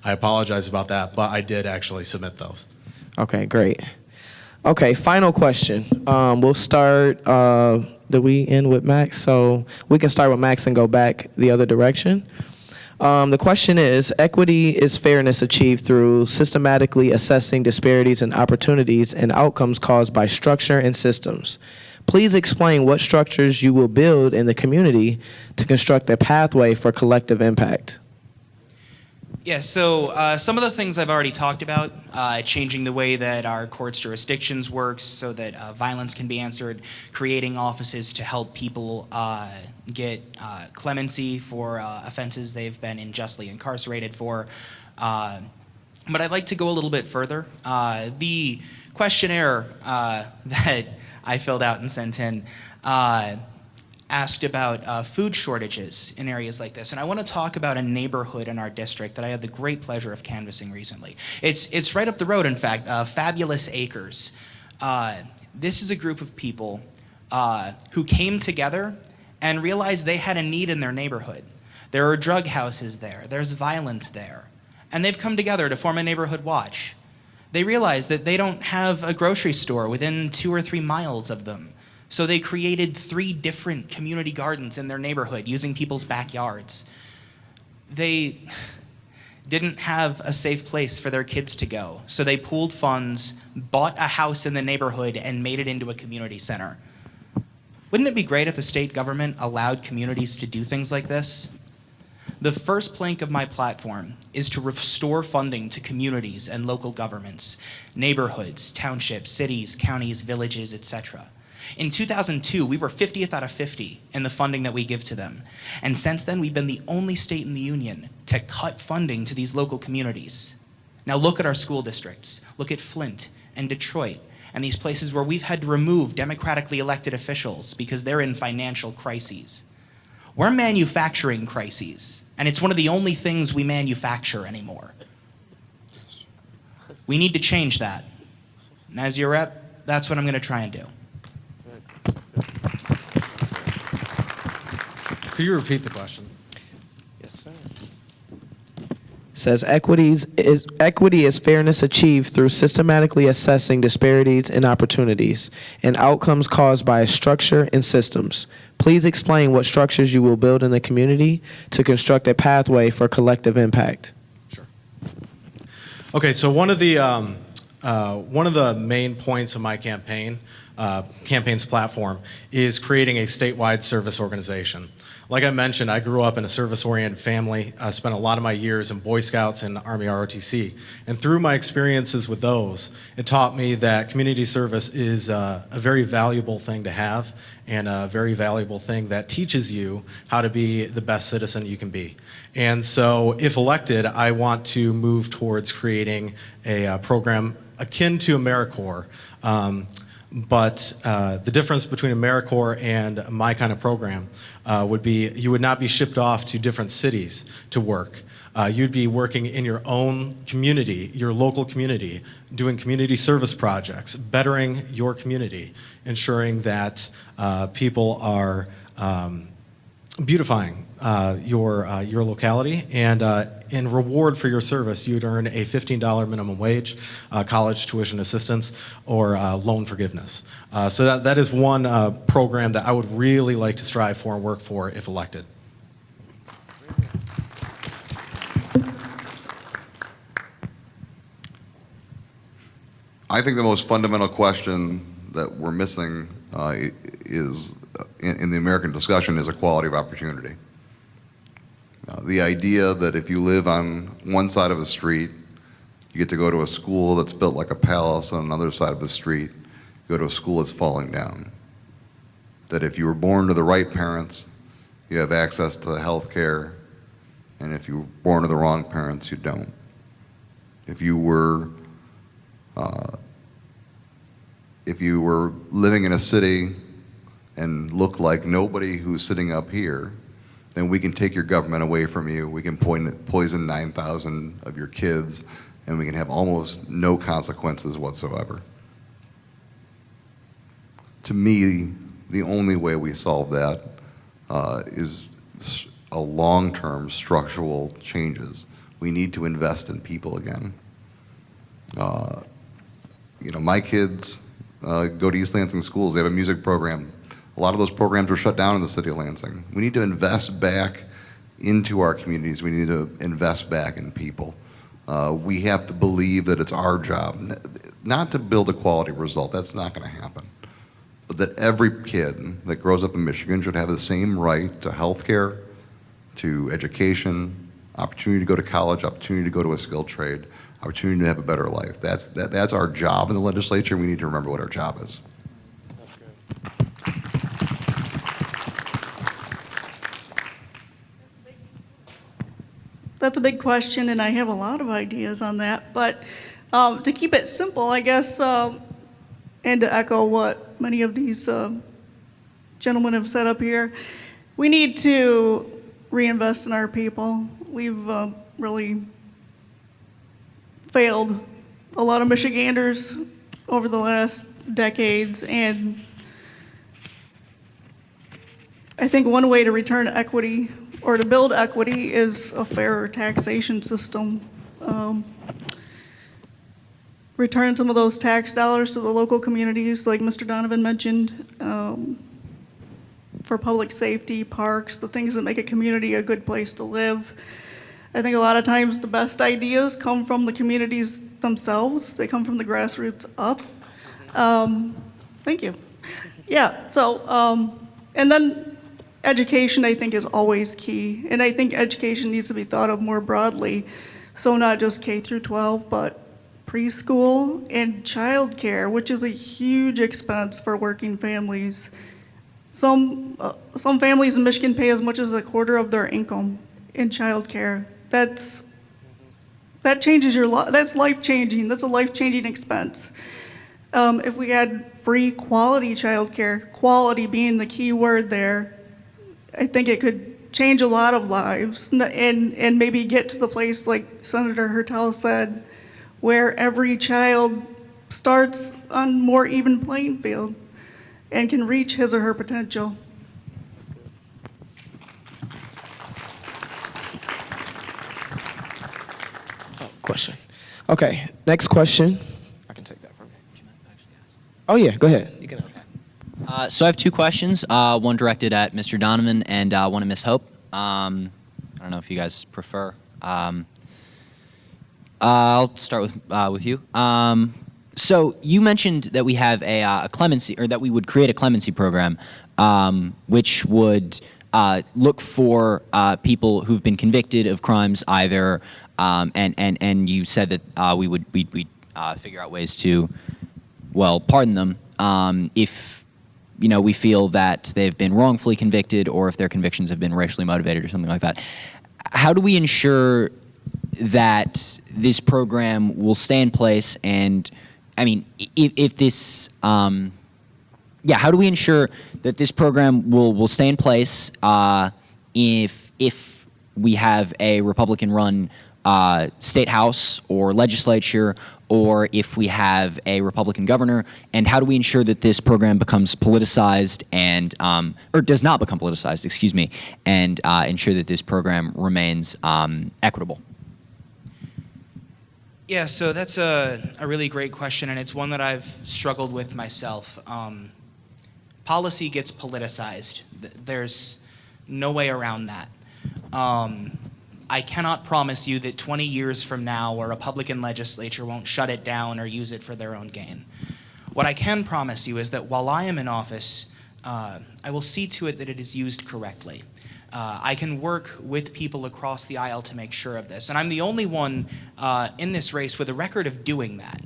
apologize about that, but I did actually submit those. Okay, great. Okay, final question. We'll start, did we end with Max? So we can start with Max and go back the other direction. The question is, equity is fairness achieved through systematically assessing disparities in opportunities and outcomes caused by structure and systems. Please explain what structures you will build in the community to construct a pathway for collective impact. Yeah, so some of the things I've already talked about, changing the way that our court's jurisdictions works so that violence can be answered, creating offices to help people get clemency for offenses they've been unjustly incarcerated for. But I'd like to go a little bit further. The questionnaire that I filled out and sent in asked about food shortages in areas like this. And I want to talk about a neighborhood in our district that I had the great pleasure of canvassing recently. It's right up the road, in fact, Fabulous Acres. This is a group of people who came together and realized they had a need in their neighborhood. There are drug houses there, there's violence there, and they've come together to form a neighborhood watch. They realized that they don't have a grocery store within 2 or 3 miles of them. So they created 3 different community gardens in their neighborhood using people's backyards. They didn't have a safe place for their kids to go. So they pooled funds, bought a house in the neighborhood, and made it into a community center. Wouldn't it be great if the state government allowed communities to do things like this? The first plank of my platform is to restore funding to communities and local governments, neighborhoods, townships, cities, counties, villages, etc. In 2002, we were 50th out of 50 in the funding that we give to them. And since then, we've been the only state in the union to cut funding to these local communities. Now look at our school districts. Look at Flint and Detroit and these places where we've had to remove democratically elected officials because they're in financial crises. We're manufacturing crises, and it's one of the only things we manufacture anymore. We need to change that. And as your rep, that's what I'm going to try and do. Could you repeat the question? Yes, sir. says equity is fairness achieved through systematically assessing disparities and opportunities and outcomes caused by a structure and systems. Please explain what structures you will build in the community to construct a pathway for collective impact. Sure. Okay, so one of the main points of my campaign's platform is creating a statewide service organization. Like I mentioned, I grew up in a service-oriented family. I spent a lot of my years in Boy Scouts and Army ROTC. And through my experiences with those, it taught me that community service is a very valuable thing to have and a very valuable thing that teaches you how to be the best citizen you can be. And so if elected, I want to move towards creating a program akin to AmeriCorps. But the difference between AmeriCorps and my kind of program would be you would not be shipped off to different cities to work. You'd be working in your own community, your local community, doing community service projects, bettering your community, ensuring that people are beautifying your locality, and in reward for your service, you'd earn a $15 minimum wage, college tuition assistance, or loan forgiveness. So that is one program that I would really like to strive for and work for if elected. I think the most fundamental question that we're missing is in the American discussion is equality of opportunity. The idea that if you live on one side of a street, you get to go to a school that's built like a palace on another side of the street, you go to a school that's falling down. That if you were born to the right parents, you have access to health care, and if you were born to the wrong parents, you don't. If you were living in a city and look like nobody who's sitting up here, then we can take your government away from you. We can poison 9,000 of your kids, and we can have almost no consequences whatsoever. To me, the only way we solve that is a long-term structural changes. We need to invest in people again. My kids go to East Lansing schools. They have a music program. A lot of those programs were shut down in the city of Lansing. We need to invest back into our communities. We need to invest back in people. We have to believe that it's our job, not to build a quality result. That's not going to happen. But that every kid that grows up in Michigan should have the same right to health care, to education, opportunity to go to college, opportunity to go to a skilled trade, opportunity to have a better life. That's our job in the legislature. We need to remember what our job is. That's good. That's a big question, and I have a lot of ideas on that. But to keep it simple, I guess, and to echo what many of these gentlemen have said up here, we need to reinvest in our people. We've really failed a lot of Michiganders over the last decades, and I think one way to return equity or to build equity is a fairer taxation system. Return some of those tax dollars to the local communities, like Mr. Donovan mentioned, for public safety, parks, the things that make a community a good place to live. I think a lot of times the best ideas come from the communities themselves. They come from the grassroots up. Thank you. Yeah, so, and then education, I think, is always key. And I think education needs to be thought of more broadly. So not just K through 12, but preschool and childcare, which is a huge expense for working families. Some families in Michigan pay as much as a quarter of their income in childcare. That changes your life. That's life-changing. That's a life-changing expense. If we had free quality childcare, quality being the key word there, I think it could change a lot of lives and maybe get to the place, like Senator Hertel said, where every child starts on more even playing field and can reach his or her potential. Okay, next question. I can take that from you. Oh yeah, go ahead. You can ask. So I have two questions, one directed at Mr. Donovan and one at Ms. Hope. I don't know if you guys prefer. I'll start with you. So you mentioned that we have a clemency, or that we would create a clemency program, which would look for people who've been convicted of crimes either, and you said that we'd figure out ways to, well, pardon them if we feel that they've been wrongfully convicted, or if their convictions have been racially motivated or something like that. How do we ensure that this program will stay in place? And I mean, if this, how do we ensure that this program will stay in place if we have a Republican-run state house or legislature, or if we have a Republican governor? And how do we ensure that this program becomes politicized and, or does not become politicized, excuse me, and ensure that this program remains equitable? Yeah, so that's a really great question, and it's one that I've struggled with myself. Policy gets politicized. There's no way around that. I cannot promise you that 20 years from now a Republican legislature won't shut it down or use it for their own gain. What I can promise you is that while I am in office, I will see to it that it is used correctly. I can work with people across the aisle to make sure of this. And I'm the only one in this race with a record of doing that.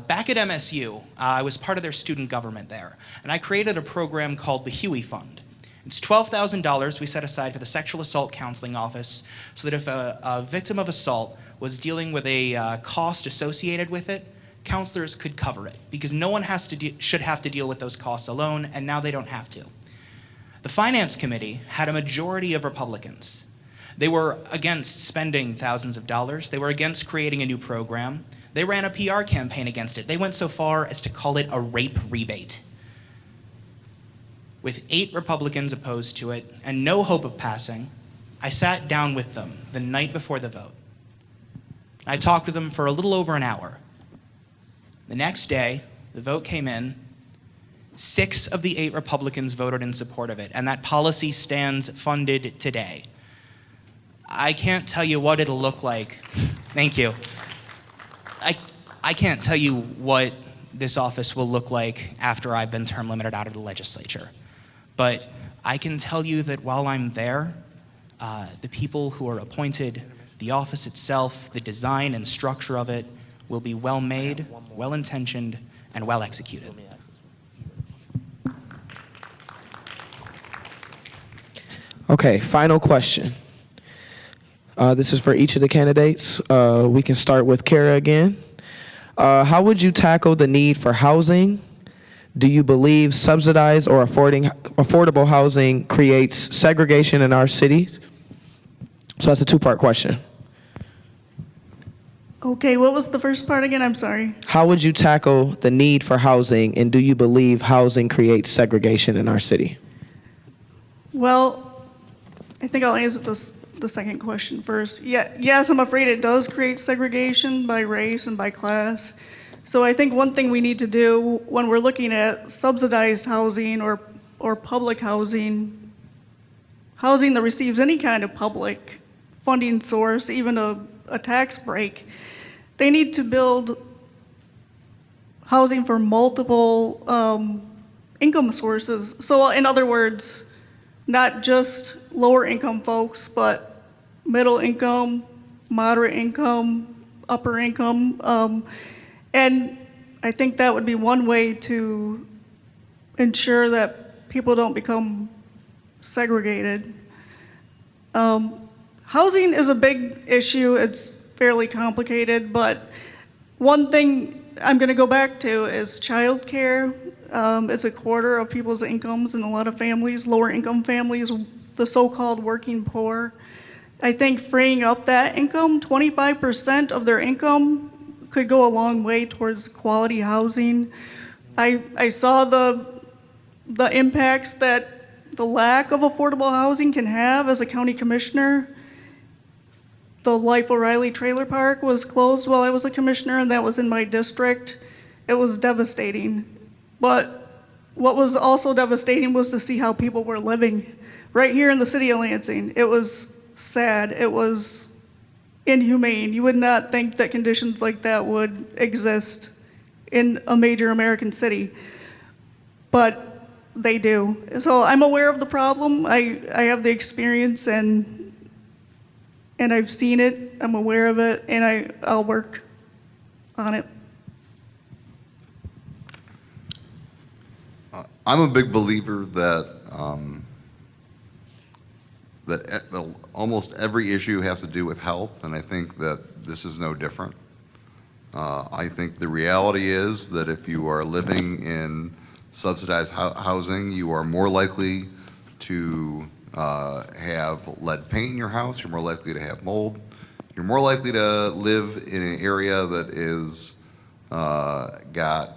Back at MSU, I was part of their student government there, and I created a program called the Huey Fund. It's $12,000 we set aside for the Sexual Assault Counseling Office, so that if a victim of assault was dealing with a cost associated with it, counselors could cover it, because no one should have to deal with those costs alone, and now they don't have to. The Finance Committee had a majority of Republicans. They were against spending thousands of dollars. They were against creating a new program. They ran a PR campaign against it. They went so far as to call it a rape rebate. With 8 Republicans opposed to it and no hope of passing, I sat down with them the night before the vote. I talked with them for a little over an hour. The next day, the vote came in. 6 of the 8 Republicans voted in support of it, and that policy stands funded today. I can't tell you what it'll look like. Thank you. I can't tell you what this office will look like after I've been term limited out of the legislature. But I can tell you that while I'm there, the people who are appointed, the office itself, the design and structure of it will be well made, well intentioned, and well executed. Okay, final question. This is for each of the candidates. We can start with Kara again. How would you tackle the need for housing? Do you believe subsidized or affordable housing creates segregation in our cities? So that's a 2-part question. Okay, what was the first part again? I'm sorry. How would you tackle the need for housing, and do you believe housing creates segregation in our city? Well, I think I'll answer the second question first. Yes, I'm afraid it does create segregation by race and by class. So I think one thing we need to do when we're looking at subsidized housing or public housing that receives any kind of public funding source, even a tax break, they need to build housing for multiple income sources. So in other words, not just lower income folks, but middle income, moderate income, upper income. And I think that would be one way to ensure that people don't become segregated. Housing is a big issue. It's fairly complicated, but one thing I'm going to go back to is childcare. It's a quarter of people's incomes in a lot of families, lower income families, the so-called working poor. I think freeing up that income, 25% of their income, could go a long way towards quality housing. I saw the impacts that the lack of affordable housing can have as a county commissioner. the Life O'Reilly Trailer Park was closed while I was a commissioner, and that was in my district. It was devastating. But what was also devastating was to see how people were living right here in the city of Lansing. It was sad. It was inhumane. You would not think that conditions like that would exist in a major American city, but they do. So I'm aware of the problem. I have the experience, and I've seen it. I'm aware of it, and I'll work on it. I'm a big believer that almost every issue has to do with health, and I think that this is no different. I think the reality is that if you are living in subsidized housing, you are more likely to have lead paint in your house, you're more likely to have mold, you're more likely to live in an area that is got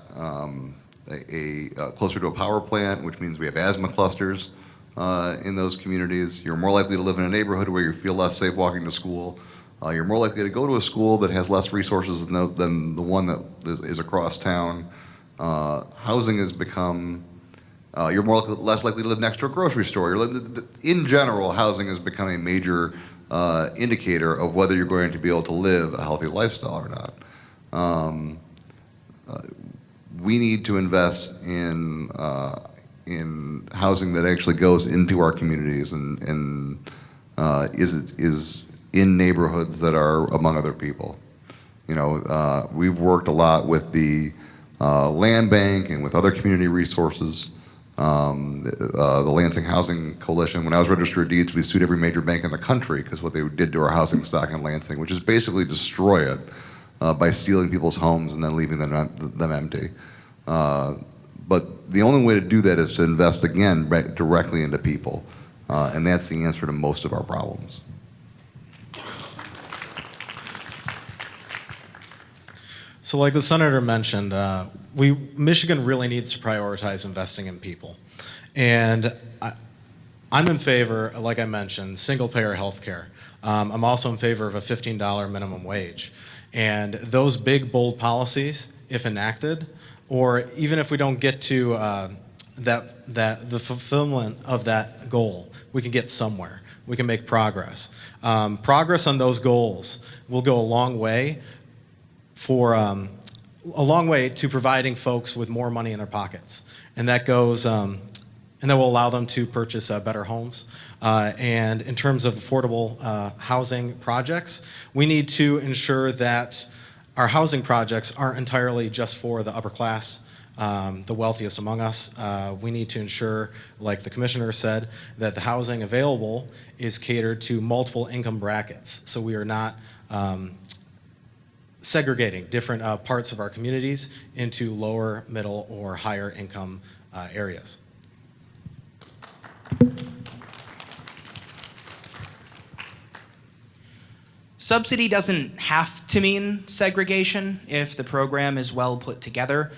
closer to a power plant, which means we have asthma clusters in those communities. You're more likely to live in a neighborhood where you feel less safe walking to school. You're more likely to go to a school that has less resources than the one that is across town. Housing has become, you're less likely to live next to a grocery store. In general, housing has become a major indicator of whether you're going to be able to live a healthy lifestyle or not. We need to invest in housing that actually goes into our communities and is in neighborhoods that are among other people. You know, we've worked a lot with the land bank and with other community resources. The Lansing Housing Coalition, when I was registered of deeds, we sued every major bank in the country because what they did to our housing stock in Lansing, which is basically destroy it by stealing people's homes and then leaving them empty. But the only way to do that is to invest, again, directly into people. And that's the answer to most of our problems. So like the senator mentioned, Michigan really needs to prioritize investing in people. And I'm in favor, like I mentioned, single-payer health care. I'm also in favor of a $15 minimum wage. And those big, bold policies, if enacted, or even if we don't get to the fulfillment of that goal, we can get somewhere. We can make progress. Progress on those goals will go a long way to providing folks with more money in their pockets, and that goes, and that will allow them to purchase better homes. And in terms of affordable housing projects, we need to ensure that our housing projects aren't entirely just for the upper class, the wealthiest among us. We need to ensure, like the commissioner said, that the housing available is catered to multiple income brackets, so we are not segregating different parts of our communities into lower, middle, or higher income areas. Subsidy doesn't have to mean segregation if the program is well put together.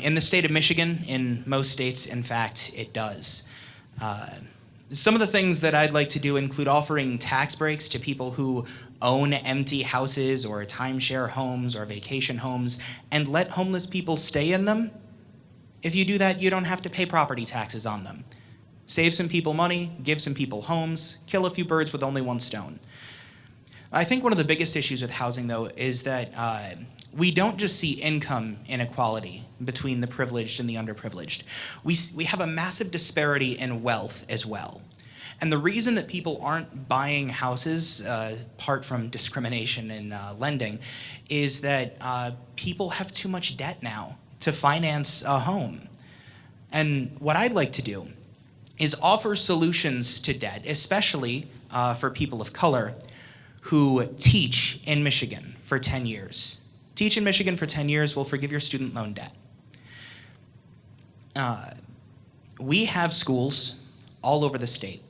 In the state of Michigan, in most states, in fact, it does. Some of the things that I'd like to do include offering tax breaks to people who own empty houses or timeshare homes or vacation homes and let homeless people stay in them. If you do that, you don't have to pay property taxes on them. Save some people money, give some people homes, kill a few birds with only one stone. I think one of the biggest issues with housing, though, is that we don't just see income inequality between the privileged and the underprivileged. We have a massive disparity in wealth as well. And the reason that people aren't buying houses, apart from discrimination in lending, is that people have too much debt now to finance a home. And what I'd like to do is offer solutions to debt, especially for people of color who teach in Michigan for 10 years. Teach in Michigan for 10 years, we'll forgive your student loan debt. We have schools all over the state.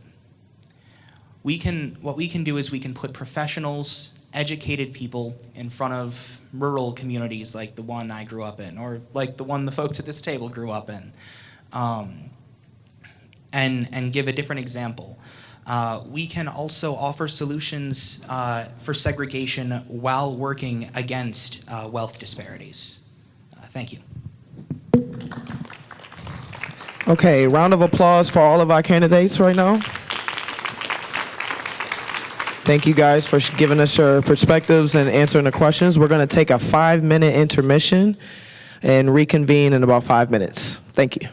What we can do is we can put professionals, educated people in front of rural communities like the one I grew up in, or like the one the folks at this table grew up in, and give a different example. We can also offer solutions for segregation while working against wealth disparities. Thank you. Okay, round of applause for all of our candidates right now. Thank you guys for giving us your perspectives and answering the questions. We're going to take a 5-minute intermission and reconvene in about 5 minutes. Thank you.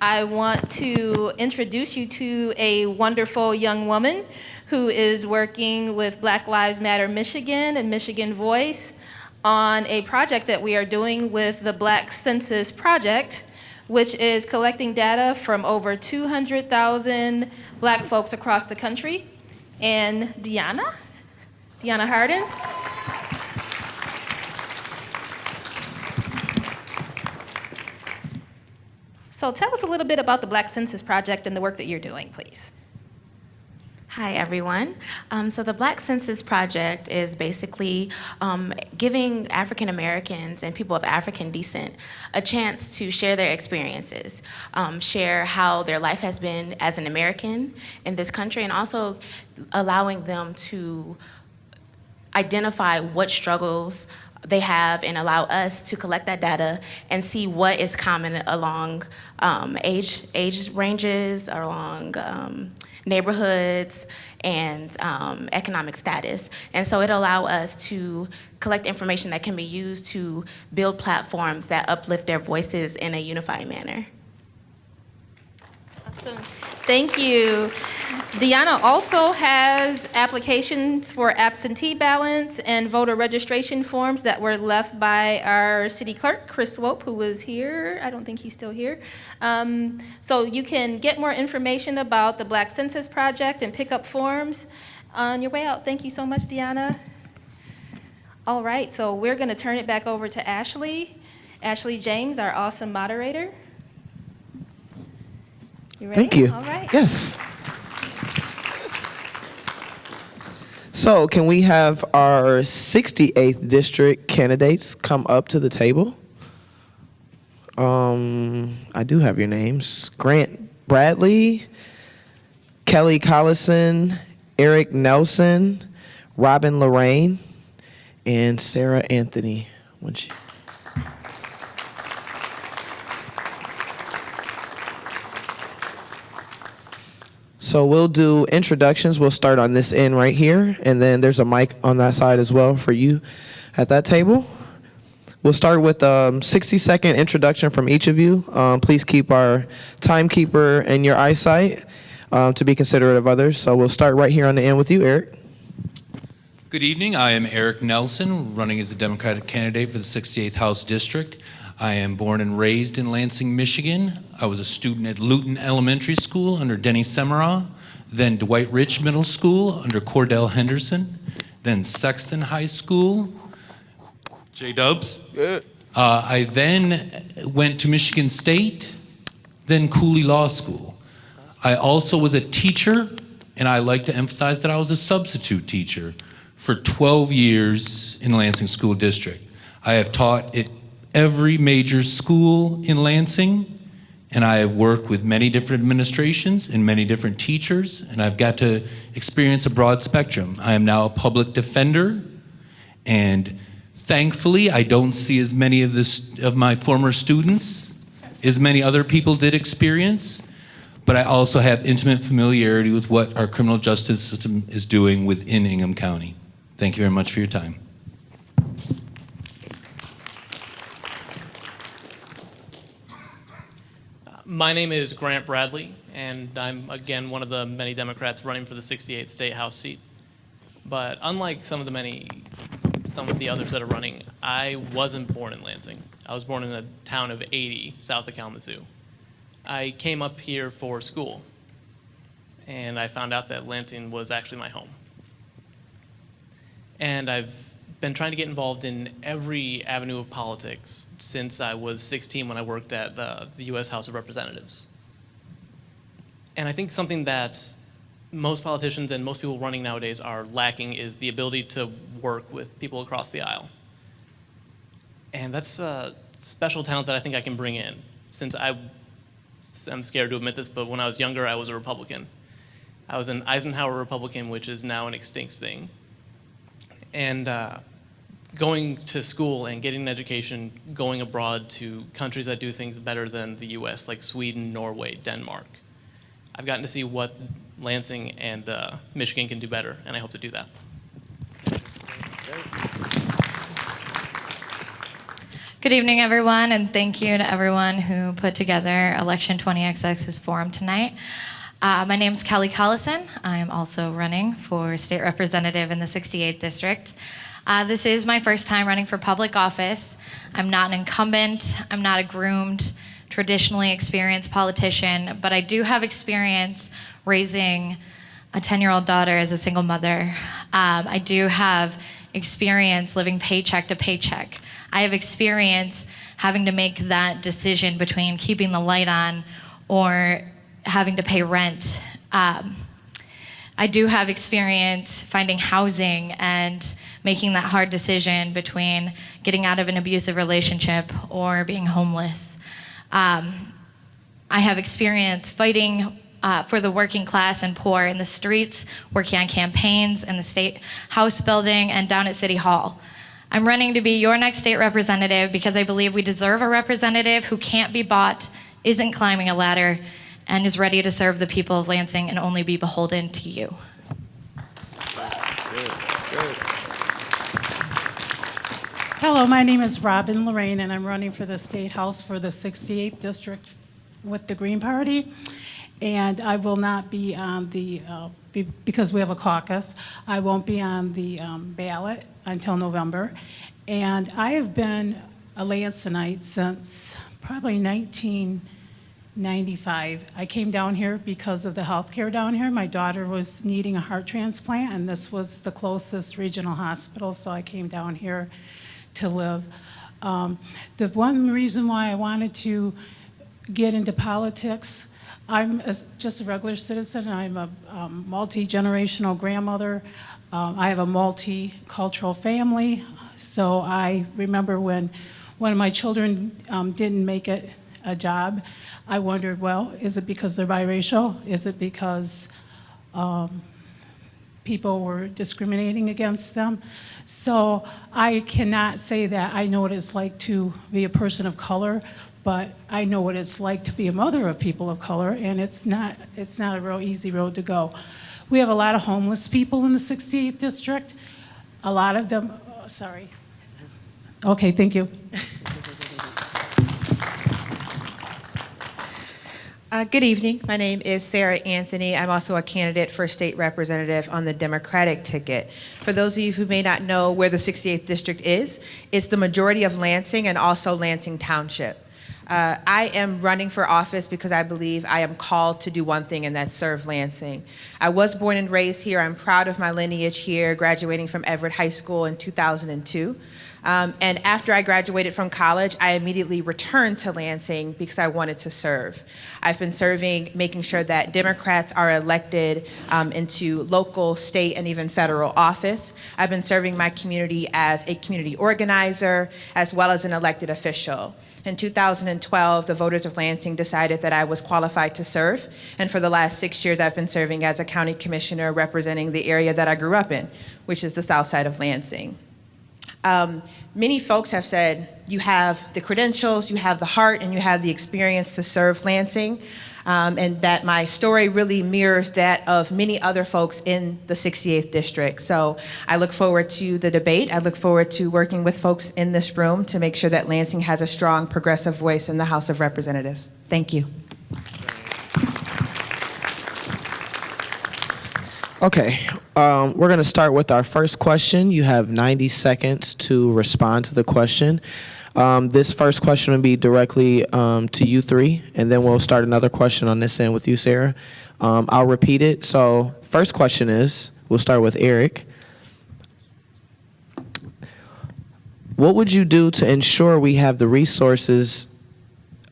I want to introduce you to a wonderful young woman who is working with Black Lives Matter Michigan and Michigan Voice on a project that we are doing with the Black Census Project, which is collecting data from over 200,000 Black folks across the country. And Deanna Harden. So tell us a little bit about the Black Census Project and the work that you're doing, please. Hi, everyone. So the Black Census Project is basically giving African Americans and people of African descent a chance to share their experiences, share how their life has been as an American in this country, and also allowing them to identify what struggles they have and allow us to collect that data and see what is common along age ranges, along neighborhoods, and economic status. And so it allows us to collect information that can be used to build platforms that uplift their voices in a unified manner. Awesome. Thank you. Deanna also has applications for absentee ballots and voter registration forms that were left by our city clerk, Chris Swope, who was here. I don't think he's still here. So you can get more information about the Black Census Project and pick up forms on your way out. Thank you so much, Deanna. All right, so we're going to turn it back over to Ashley. Ashley James, our awesome moderator. You ready? Thank you. All right. Yes. So can we have our 68th district candidates come up to the table? I do have your names. Grant Bradley, Kelly Collison, Eric Nelson, Robin Lorraine, and Sarah Anthony. So we'll do introductions. We'll start on this end right here, and then there's a mic on that side as well for you at that table. We'll start with a 60-second introduction from each of you. Please keep our timekeeper in your eyesight to be considerate of others. So we'll start right here on the end with you, Eric. Good evening. I am Eric Nelson, running as a Democratic candidate for the 68th House District. I am born and raised in Lansing, Michigan. I was a student at Luton Elementary School under Denny Semara, then Dwight Rich Middle School under Cordell Henderson, then Sexton High School, J-Dubs. I then went to Michigan State, then Cooley Law School. I also was a teacher, and I like to emphasize that I was a substitute teacher for 12 years in Lansing School District. I have taught at every major school in Lansing, and I have worked with many different administrations and many different teachers, and I've got to experience a broad spectrum. I am now a public defender, and thankfully I don't see as many of my former students as many other people did experience, but I also have intimate familiarity with what our criminal justice system is doing within Ingham County. Thank you very much for your time. My name is Grant Bradley, and I'm, again, one of the many Democrats running for the 68th State House seat. But unlike some of the others that are running, I wasn't born in Lansing. I was born in a town of 80 south of Kalamazoo. I came up here for school, and I found out that Lansing was actually my home. And I've been trying to get involved in every avenue of politics since I was 16 when I worked at the U.S. House of Representatives. And I think something that most politicians and most people running nowadays are lacking is the ability to work with people across the aisle. And that's a special talent that I think I can bring in, since I'm scared to admit this, but when I was younger, I was a Republican. I was an Eisenhower Republican, which is now an extinct thing. And going to school and getting an education, going abroad to countries that do things better than the US, like Sweden, Norway, Denmark. I've gotten to see what Lansing and Michigan can do better, and I hope to do that. Good evening, everyone, and thank you to everyone who put together Election 20XX's forum tonight. My name is Kelly Collison. I am also running for state representative in the 68th district. This is my first time running for public office. I'm not an incumbent. I'm not a groomed, traditionally experienced politician, but I do have experience raising a 10-year-old daughter as a single mother. I do have experience living paycheck to paycheck. I have experience having to make that decision between keeping the light on or having to pay rent. I do have experience finding housing and making that hard decision between getting out of an abusive relationship or being homeless. I have experience fighting for the working class and poor in the streets, working on campaigns in the State House building and down at City Hall. I'm running to be your next state representative because I believe we deserve a representative who can't be bought, isn't climbing a ladder, and is ready to serve the people of Lansing and only be beholden to you. Hello, my name is Robin Lorraine, and I'm running for the State House for the 68th District with the Green Party. And I will not be on the, because we have a caucus, I won't be on the ballot until November. And I have been a Lansingite since probably 1995. I came down here because of the health care down here. My daughter was needing a heart transplant, and this was the closest regional hospital, so I came down here to live. The one reason why I wanted to get into politics, I'm just a regular citizen. I'm a multi-generational grandmother. I have a multicultural family. So I remember when one of my children didn't make it a job, I wondered, well, is it because they're biracial? Is it because people were discriminating against them? So I cannot say that I know what it's like to be a person of color, but I know what it's like to be a mother of people of color, and it's not a real easy road to go. We have a lot of homeless people in the 68th district. A lot of them, sorry. Okay, thank you. Good evening. My name is Sarah Anthony. I'm also a candidate for state representative on the Democratic ticket. For those of you who may not know where the 68th district is, it's the majority of Lansing and also Lansing Township. I am running for office because I believe I am called to do one thing, and that's serve Lansing. I was born and raised here. I'm proud of my lineage here, graduating from Everett High School in 2002. And after I graduated from college, I immediately returned to Lansing because I wanted to serve. I've been serving, making sure that Democrats are elected into local, state, and even federal office. I've been serving my community as a community organizer, as well as an elected official. In 2012, the voters of Lansing decided that I was qualified to serve, and for the last 6 years, I've been serving as a county commissioner representing the area that I grew up in, which is the south side of Lansing. Many folks have said, you have the credentials, you have the heart, and you have the experience to serve Lansing, and that my story really mirrors that of many other folks in the 68th district. So I look forward to the debate. I look forward to working with folks in this room to make sure that Lansing has a strong progressive voice in the House of Representatives. Thank you. Okay, we're going to start with our first question. You have 90 seconds to respond to the question. This first question will be directly to you three, and then we'll start another question on this end with you, Sarah. I'll repeat it. So first question is, we'll start with Eric. What would you do to ensure we have the resources,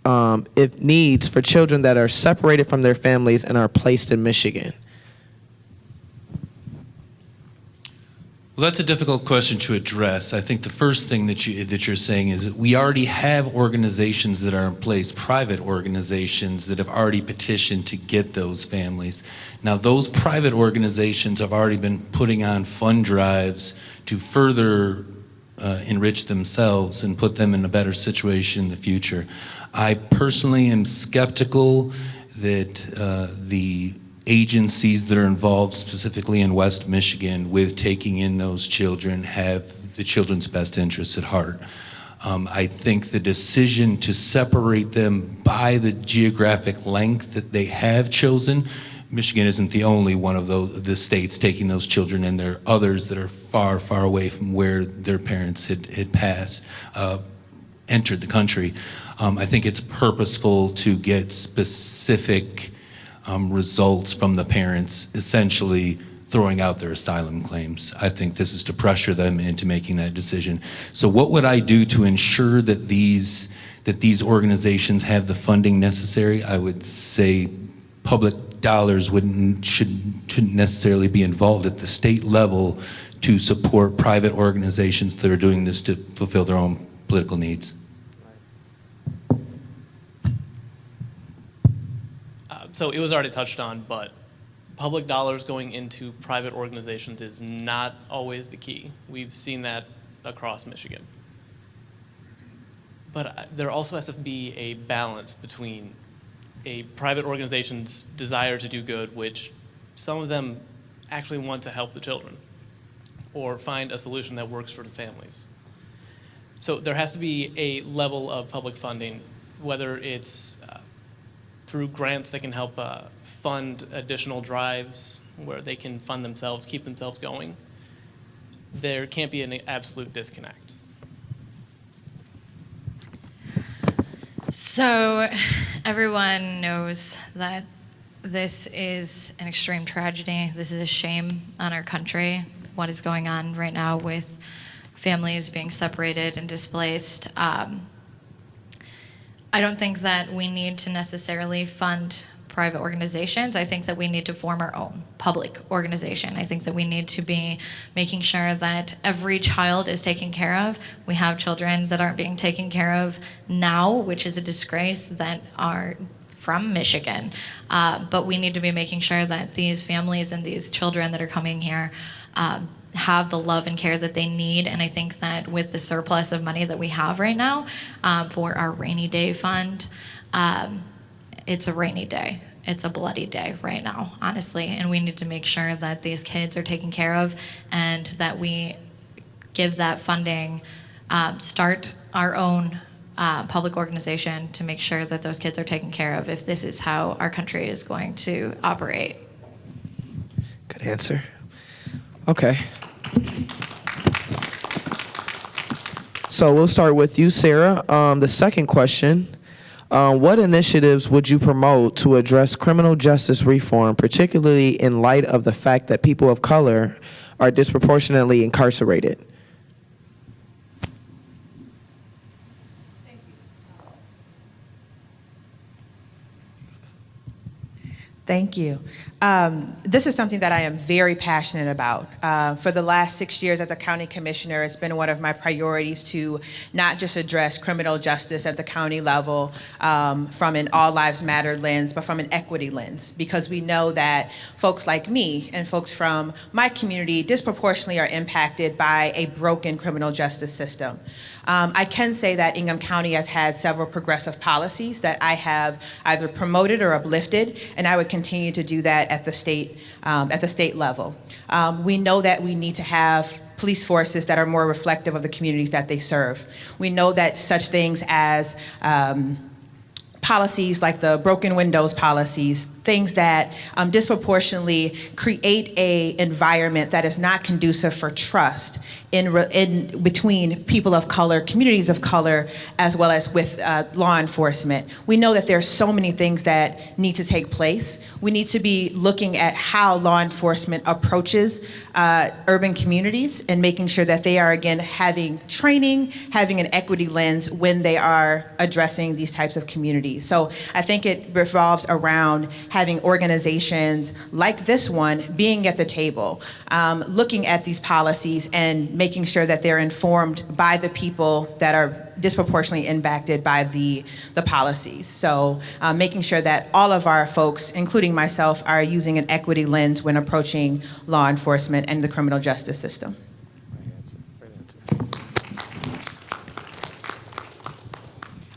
if needs, for children that are separated from their families and are placed in Michigan? Well, that's a difficult question to address. I think the first thing that you're saying is that we already have organizations that are in place, private organizations that have already petitioned to get those families. Now, those private organizations have already been putting on fund drives to further enrich themselves and put them in a better situation in the future. I personally am skeptical that the agencies that are involved specifically in West Michigan with taking in those children have the children's best interests at heart. I think the decision to separate them by the geographic length that they have chosen, Michigan isn't the only one of the states taking those children, and there are others that are far, far away from where their parents had entered the country. I think it's purposeful to get specific results from the parents, essentially throwing out their asylum claims. I think this is to pressure them into making that decision. So what would I do to ensure that these organizations have the funding necessary? I would say public dollars shouldn't necessarily be involved at the state level to support private organizations that are doing this to fulfill their own political needs. So it was already touched on, but public dollars going into private organizations is not always the key. We've seen that across Michigan. But there also has to be a balance between a private organization's desire to do good, which some of them actually want to help the children or find a solution that works for the families. So there has to be a level of public funding, whether it's through grants that can help fund additional drives where they can fund themselves, keep themselves going. There can't be an absolute disconnect. So everyone knows that this is an extreme tragedy. This is a shame on our country, what is going on right now with families being separated and displaced. I don't think that we need to necessarily fund private organizations. I think that we need to form our own public organization. I think that we need to be making sure that every child is taken care of. We have children that aren't being taken care of now, which is a disgrace, that are from Michigan. But we need to be making sure that these families and these children that are coming here have the love and care that they need. And I think that with the surplus of money that we have right now for our rainy day fund, it's a rainy day. It's a bloody day right now, honestly. And we need to make sure that these kids are taken care of and that we give that funding, start our own public organization to make sure that those kids are taken care of if this is how our country is going to operate. Good answer. Okay. So we'll start with you, Sarah. The second question, what initiatives would you promote to address criminal justice reform, particularly in light of the fact that people of color are disproportionately incarcerated? Thank you. This is something that I am very passionate about. For the last 6 years as a county commissioner, it's been one of my priorities to not just address criminal justice at the county level from an all lives matter lens, but from an equity lens, because we know that folks like me and folks from my community disproportionately are impacted by a broken criminal justice system. I can say that Ingham County has had several progressive policies that I have either promoted or uplifted, and I would continue to do that at the state level. We know that we need to have police forces that are more reflective of the communities that they serve. We know that such things as policies like the broken windows policies, things that disproportionately create an environment that is not conducive for trust in between people of color, communities of color, as well as with law enforcement. We know that there's so many things that need to take place. We need to be looking at how law enforcement approaches urban communities and making sure that they are, again, having training, having an equity lens when they are addressing these types of communities. community. So I think it revolves around having organizations like this one being at the table, looking at these policies and making sure that they're informed by the people that are disproportionately impacted by the policies. So making sure that all of our folks, including myself, are using an equity lens when approaching law enforcement and the criminal justice system.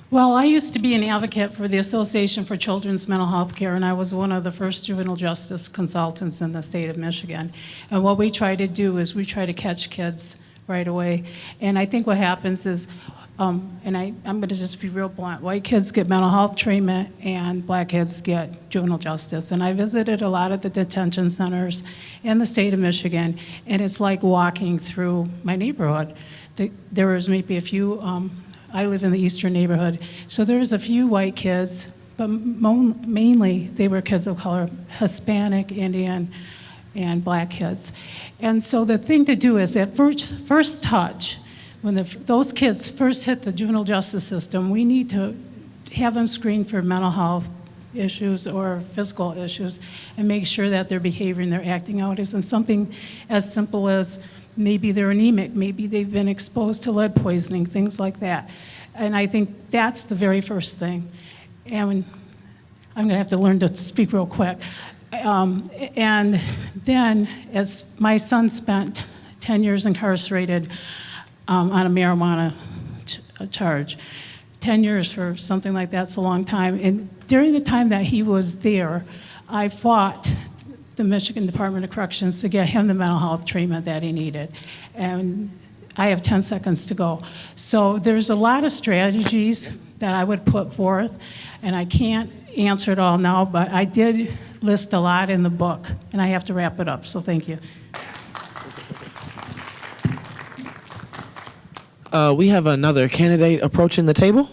Well, I used to be an advocate for the Association for Children's Mental Health Care, and I was one of the first juvenile justice consultants in the state of Michigan. And what we try to do is we try to catch kids right away. And I think what happens is, I'm going to just be real blunt, white kids get mental health treatment and black kids get juvenile justice. And I visited a lot of the detention centers in the state of Michigan, and it's like walking through my neighborhood. There was maybe a few, I live in the eastern neighborhood, so there's a few white kids, but mainly they were kids of color, Hispanic, Indian, and black kids. And so the thing to do is at first touch, when those kids first hit the juvenile justice system, we need to have them screened for mental health issues or physical issues and make sure that their behavior and their acting out isn't something as simple as maybe they're anemic, maybe they've been exposed to lead poisoning, things like that. And I think that's the very first thing. And I'm going to have to learn to speak real quick. And then, as my son spent 10 years incarcerated on a marijuana charge, 10 years for something like that's a long time. And during the time that he was there, I fought the Michigan Department of Corrections to get him the mental health treatment that he needed. And I have 10 seconds to go. So there's a lot of strategies that I would put forth, and I can't answer it all now, but I did list a lot in the book, and I have to wrap it up, so thank you. We have another candidate approaching the table.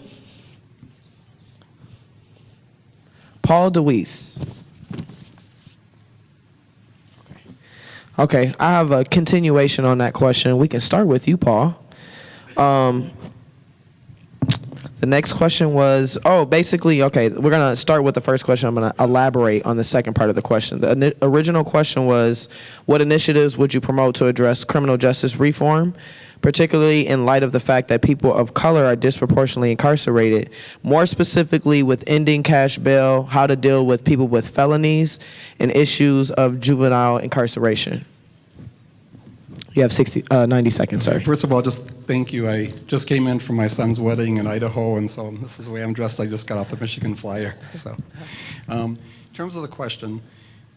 Paul DeWeese. Okay, I have a continuation on that question. We can start with you, Paul. The next question was, basically, okay, we're going to start with the first question. I'm going to elaborate on the second part of the question. The original question was, what initiatives would you promote to address criminal justice reform, particularly in light of the fact that people of color are disproportionately incarcerated, more specifically with ending cash bail, how to deal with people with felonies, and issues of juvenile incarceration? You have 90 seconds, sir. First of all, just thank you. I just came in from my son's wedding in Idaho, and so this is the way I'm dressed. I just got off the Michigan Flyer. So, in terms of the question,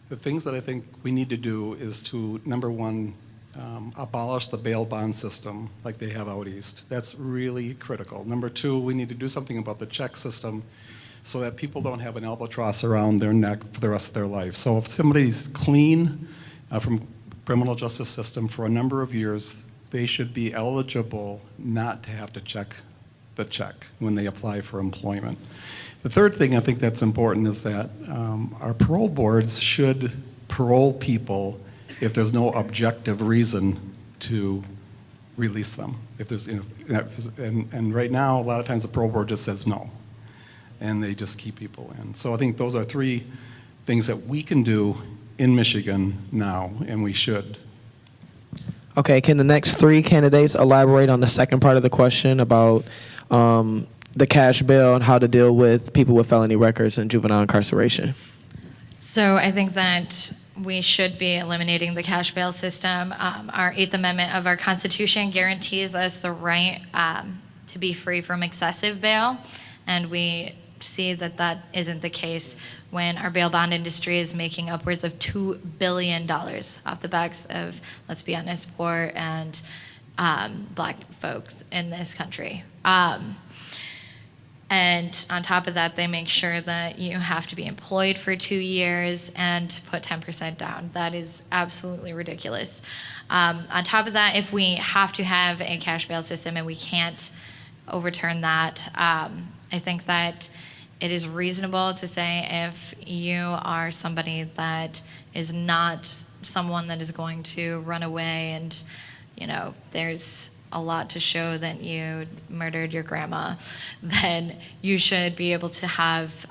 the things that I think we need to do is to, number one, abolish the bail bond system like they have out east. That's really critical. Number two, we need to do something about the check system so that people don't have an albatross around their neck for the rest of their life. So if somebody's clean from criminal justice system for a number of years, they should be eligible not to have to check the check when they apply for employment. The third thing I think that's important is that our parole boards should parole people if there's no objective reason to release them. If there's, and right now, a lot of times the parole board just says no, and they just keep people in. So I think those are three things that we can do in Michigan now, and we should. Okay, can the next three candidates elaborate on the second part of the question about the cash bail and how to deal with people with felony records and juvenile incarceration? So I think that we should be eliminating the cash bail system. Our Eighth Amendment of our Constitution guarantees us the right to be free from excessive bail, and we see that that isn't the case when our bail bond industry is making upwards of $2 billion off the backs of, let's be honest, poor and black folks in this country. And on top of that, they make sure that you have to be employed for 2 years and put 10% down. That is absolutely ridiculous. On top of that, if we have to have a cash bail system and we can't overturn that, I think that it is reasonable to say if you are somebody that is not someone that is going to run away and, there's a lot to show that you murdered your grandma, then you should be able to have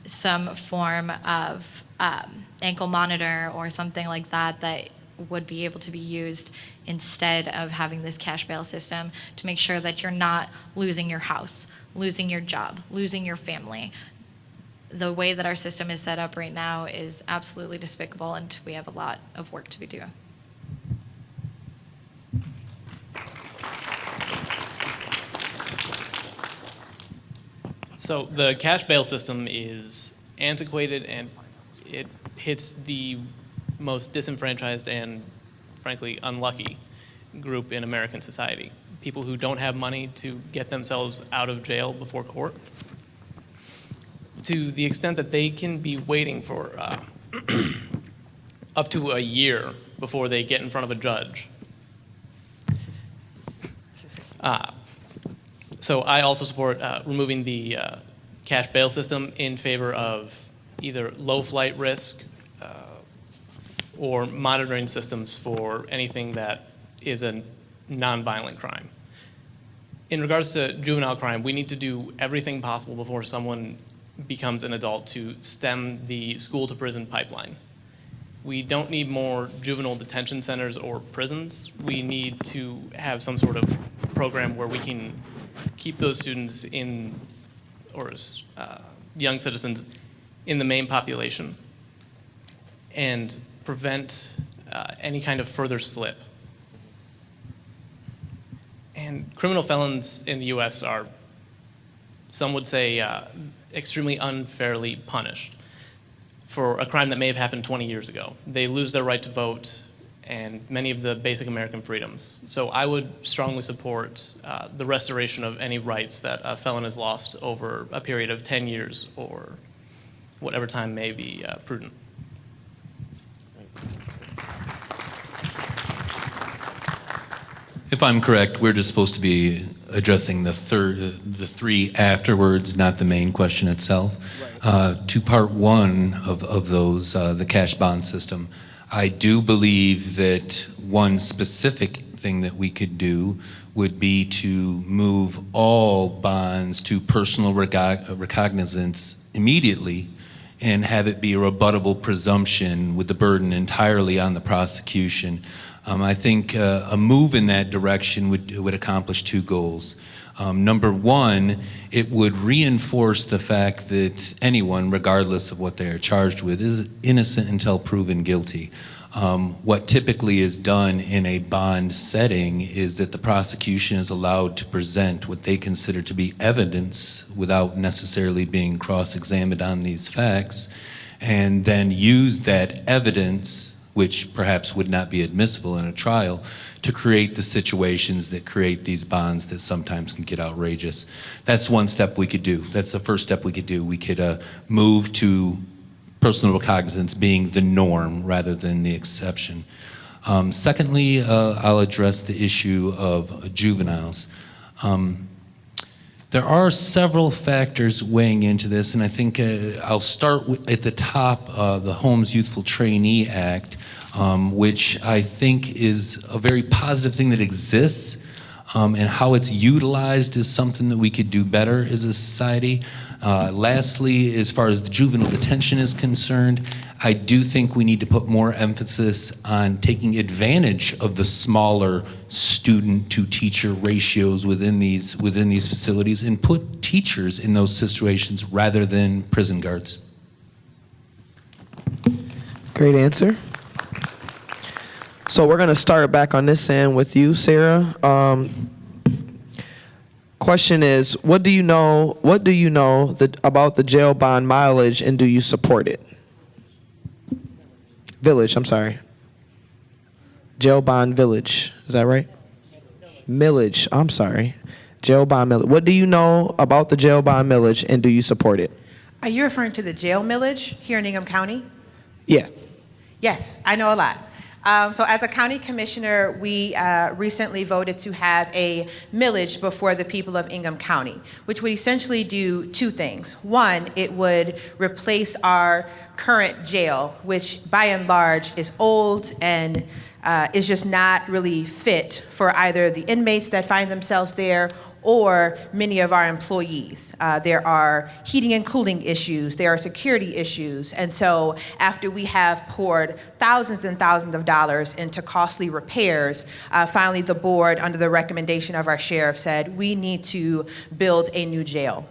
some form of ankle monitor or something like that that would be able to be used instead of having this cash bail system to make sure that you're not losing your house, losing your job, losing your family. The way that our system is set up right now is absolutely despicable, and we have a lot of work to be doing. So the cash bail system is antiquated, and it hits the most disenfranchised and, frankly, unlucky group in American society. People who don't have money to get themselves out of jail before court, to the extent that they can be waiting for up to a year before they get in front of a judge. So I also support removing the cash bail system in favor of either low flight risk or monitoring systems for anything that is a nonviolent crime. In regards to juvenile crime, we need to do everything possible before someone becomes an adult to stem the school to prison pipeline. We don't need more juvenile detention centers or prisons. We need to have some sort of program where we can keep those students in, or young citizens in the main population and prevent any kind of further slip. And criminal felons in the US are, some would say, extremely unfairly punished for a crime that may have happened 20 years ago. They lose their right to vote and many of the basic American freedoms. So I would strongly support the restoration of any rights that a felon has lost over a period of 10 years or whatever time may be prudent. If I'm correct, we're just supposed to be addressing the three afterwards, not the main question itself. To part one of those, the cash bond system, I do believe that one specific thing that we could do would be to move all bonds to personal recognizance immediately and have it be a rebuttable presumption with the burden entirely on the prosecution. I think a move in that direction would accomplish two goals. Number one, it would reinforce the fact that anyone, regardless of what they are charged with, is innocent until proven guilty. What typically is done in a bond setting is that the prosecution is allowed to present what they consider to be evidence without necessarily being cross-examined on these facts, and then use that evidence, which perhaps would not be admissible in a trial, to create the situations that create these bonds that sometimes can get outrageous. That's one step we could do. That's the first step we could do. We could move to personal recognizance being the norm rather than the exception. Secondly, I'll address the issue of juveniles. There are several factors weighing into this, and I think I'll start at the top, the Holmes Youthful Trainee Act, which I think is a very positive thing that exists, and how it's utilized is something that we could do better as a society. Lastly, as far as the juvenile detention is concerned, I do think we need to put more emphasis on taking advantage of the smaller student to teacher ratios within these facilities and put teachers in those situations rather than prison guards. Great answer. So we're going to start back on this end with you, Sarah. Question is, what do you know about the jail bond mileage, and do you support it? Village, I'm sorry. Jail bond village, is that right? Millage, I'm sorry. Jail bond millage. What do you know about the jail bond millage, and do you support it? Are you referring to the jail millage here in Ingham County? Yeah. Yes, I know a lot. So as a county commissioner, we recently voted to have a millage before the people of Ingham County, which would essentially do two things. One, it would replace our current jail, which by and large is old and is just not really fit for either the inmates that find themselves there or many of our employees. There are heating and cooling issues, there are security issues, and so after we have poured thousands and thousands of dollars into costly repairs, finally the board, under the recommendation of our sheriff, said we need to build a new jail.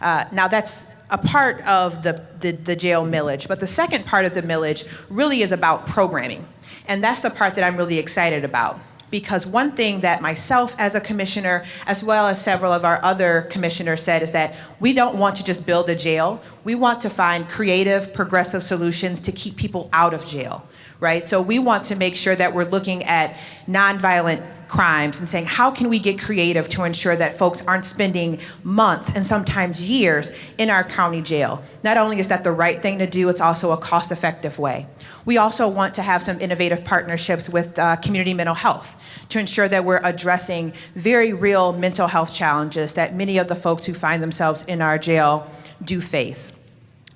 Now that's a part of the jail millage, but the second part of the millage really is about programming, and that's the part that I'm really excited about. Because one thing that myself as a commissioner, as well as several of our other commissioners said, is that we don't want to just build a jail. We want to find creative, progressive solutions to keep people out of jail, right? So we want to make sure that we're looking at nonviolent crimes and saying, how can we get creative to ensure that folks aren't spending months and sometimes years in our county jail? Not only is that the right thing to do, it's also a cost-effective way. We also want to have some innovative partnerships with community mental health to ensure that we're addressing very real mental health challenges that many of the folks who find themselves in our jail do face.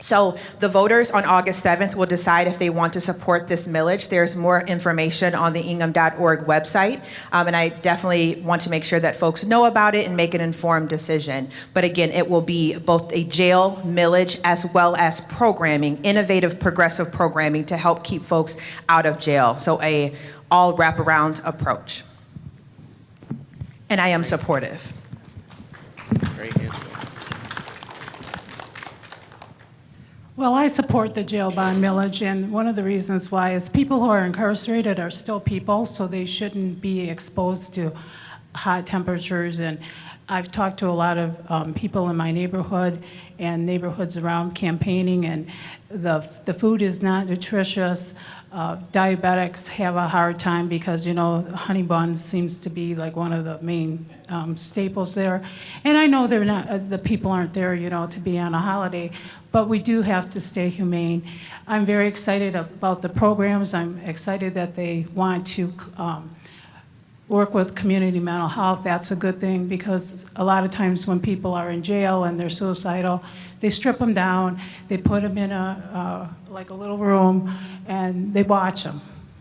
So the voters on August 7th will decide if they want to support this millage. There's more information on the ingham.org website, and I definitely want to make sure that folks know about it and make an informed decision. But again, it will be both a jail millage as well as programming, innovative, progressive programming to help keep folks out of jail. So a all wraparound approach. And I am supportive. Great answer. Well, I support the jail bond millage, and one of the reasons why is people who are incarcerated are still people, so they shouldn't be exposed to hot temperatures. And I've talked to a lot of people in my neighborhood and neighborhoods around campaigning, and the food is not nutritious. Diabetics have a hard time because, honey buns seems to be like one of the main staples there. And I know they're not, the people aren't there, to be on a holiday, but we do have to stay humane. I'm very excited about the programs. I'm excited that they want to work with community mental health. That's a good thing, because a lot of times when people are in jail and they're suicidal, they strip them down, they put them in like a little room, and they watch them.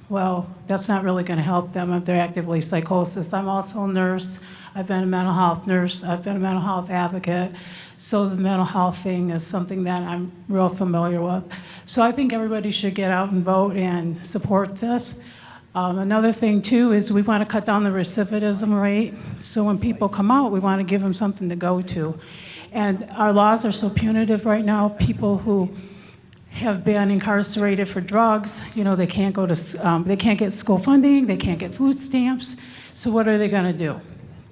Well, that's not really going to help them if they're actively psychosis. I'm also a nurse. I've been a mental health nurse. I've been a mental health advocate. So the mental health thing is something that I'm real familiar with. So I think everybody should get out and vote and support this. Another thing too is we want to cut down the recidivism rate. So when people come out, we want to give them something to go to. And our laws are so punitive right now. People who have been incarcerated for drugs, they can't go to, they can't get school funding, they can't get food stamps. So what are they going to do?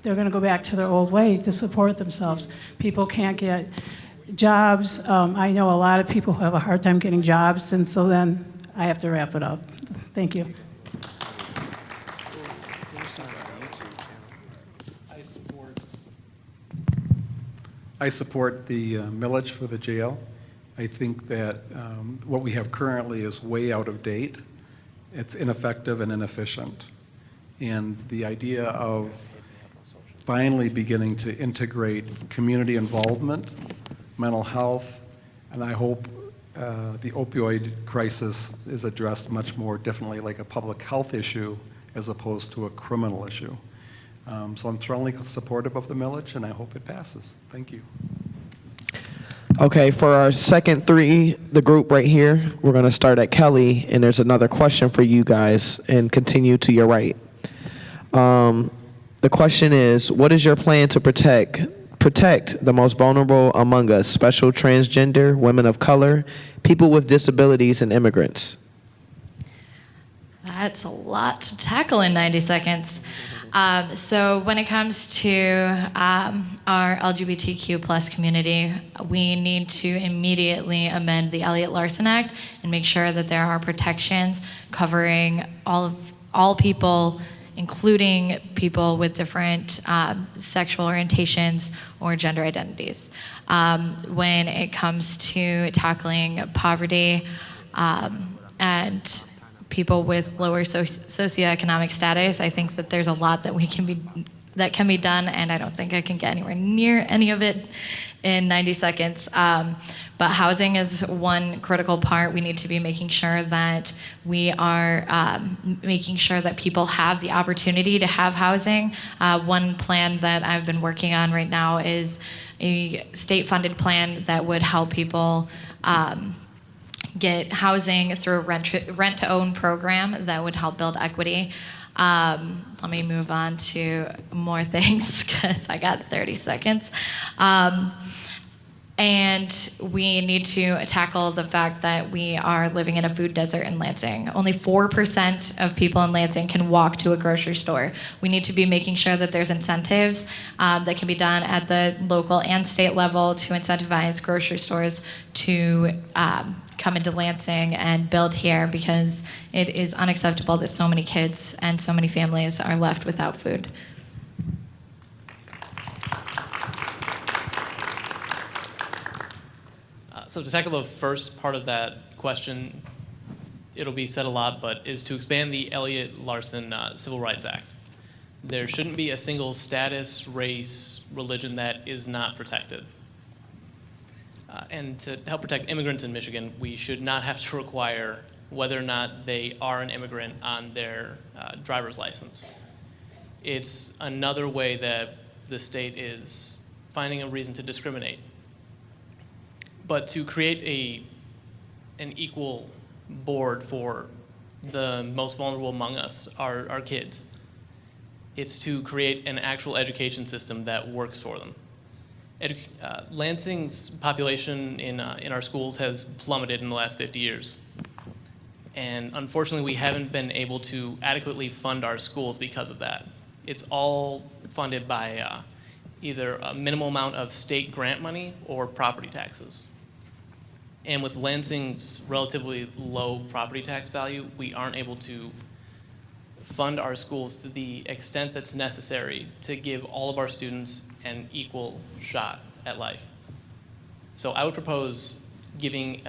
They're going to go back to their old way to support themselves. People can't get jobs. I know a lot of people who have a hard time getting jobs, and so then I have to wrap it up. Thank you. I support the millage for the jail. I think that what we have currently is way out of date. It's ineffective and inefficient. And the idea of finally beginning to integrate community involvement, mental health, and I hope the opioid crisis is addressed much more differently, like a public health issue as opposed to a criminal issue. So I'm strongly supportive of the millage, and I hope it passes. Thank you. Okay, for our second three, the group right here, we're going to start at Kelly, and there's another question for you guys, and continue to your right. The question is, what is your plan to protect the most vulnerable among us, special transgender, women of color, people with disabilities, and immigrants? That's a lot to tackle in 90 seconds. So when it comes to our LGBTQ plus community, we need to immediately amend the Elliott Larson Act and make sure that there are protections covering all people, including people with different sexual orientations or gender identities. When it comes to tackling poverty and people with lower socioeconomic status, I think that there's a lot that we can be that can be done, and I don't think I can get anywhere near any of it in 90 seconds. But housing is one critical part. We need to be making sure that we are making sure that people have the opportunity to have housing. One plan that I've been working on right now is a state-funded plan that would help people get housing through a rent-to-own program that would help build equity. Let me move on to more things because I got 30 seconds. And we need to tackle the fact that we are living in a food desert in Lansing. Only 4% of people in Lansing can walk to a grocery store. We need to be making sure that there's incentives that can be done at the local and state level to incentivize grocery stores to come into Lansing and build here, because it is unacceptable that so many kids and so many families are left without food. So to tackle the first part of that question, it'll be said a lot, but is to expand the Elliott Larson Civil Rights Act. There shouldn't be a single status, race, religion that is not protected. And to help protect immigrants in Michigan, we should not have to require whether or not they are an immigrant on their driver's license. It's another way that the state is finding a reason to discriminate. But to create an equal board for the most vulnerable among us, our kids, it's to create an actual education system that works for them. Lansing's population in our schools has plummeted in the last 50 years. And unfortunately, we haven't been able to adequately fund our schools because of that. It's all funded by either a minimal amount of state grant money or property taxes. And with Lansing's relatively low property tax value, we aren't able to fund our schools to the extent that's necessary to give all of our students an equal shot at life. So I would propose giving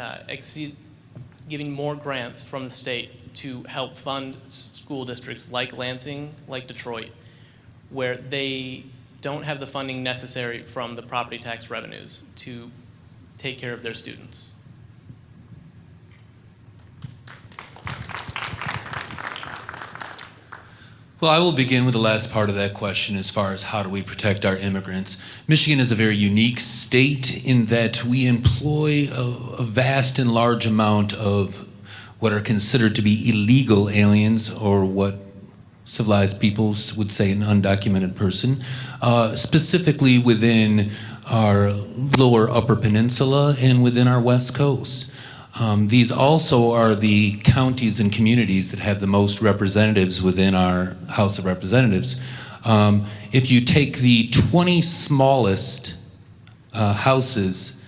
more grants from the state to help fund school districts like Lansing, like Detroit, where they don't have the funding necessary from the property tax revenues to take care of their students. Well, I will begin with the last part of that question as far as how do we protect our immigrants. Michigan is a very unique state in that we employ a vast and large amount of what are considered to be illegal aliens, or what civilized peoples would say an undocumented person, specifically within our lower upper peninsula and within our west coast. These also are the counties and communities that have the most representatives within our House of Representatives. If you take the 20 smallest houses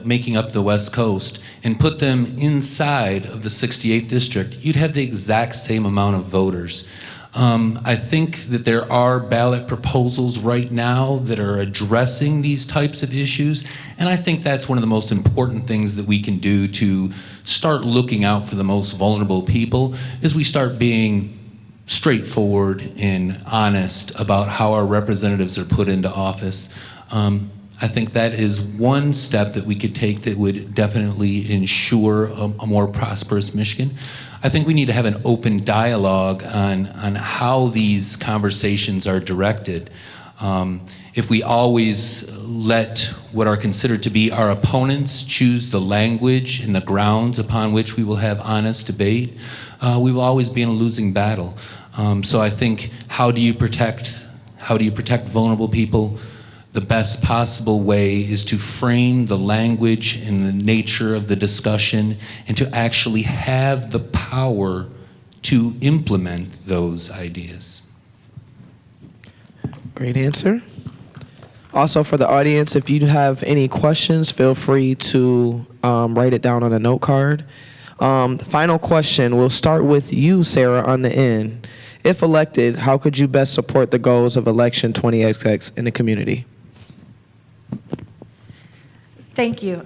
making up the West Coast and put them inside of the 68th district, you'd have the exact same amount of voters. I think that there are ballot proposals right now that are addressing these types of issues, and I think that's one of the most important things that we can do to start looking out for the most vulnerable people, is we start being straightforward and honest about how our representatives are put into office. I think that is one step that we could take that would definitely ensure a more prosperous Michigan. I think we need to have an open dialogue on how these conversations are directed. If we always let what are considered to be our opponents choose the language and the grounds upon which we will have honest debate, we will always be in a losing battle. So I think, how do you protect vulnerable people? The best possible way is to frame the language and the nature of the discussion, and to actually have the power to implement those ideas. Great answer. Also, for the audience, if you have any questions, feel free to write it down on a note card. The final question, we'll start with you, Sarah, on the end. If elected, how could you best support the goals of Election 20XX in the community? Thank you.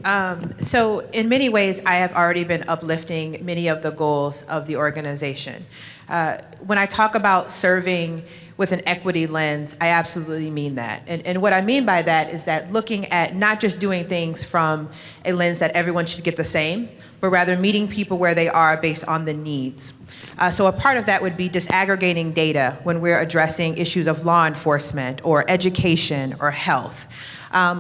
So in many ways, I have already been uplifting many of the goals of the organization. When I talk about serving with an equity lens, I absolutely mean that. And what I mean by that is that looking at not just doing things from a lens that everyone should get the same, but rather meeting people where they are based on the needs. So a part of that would be disaggregating data when we're addressing issues of law enforcement or education or health.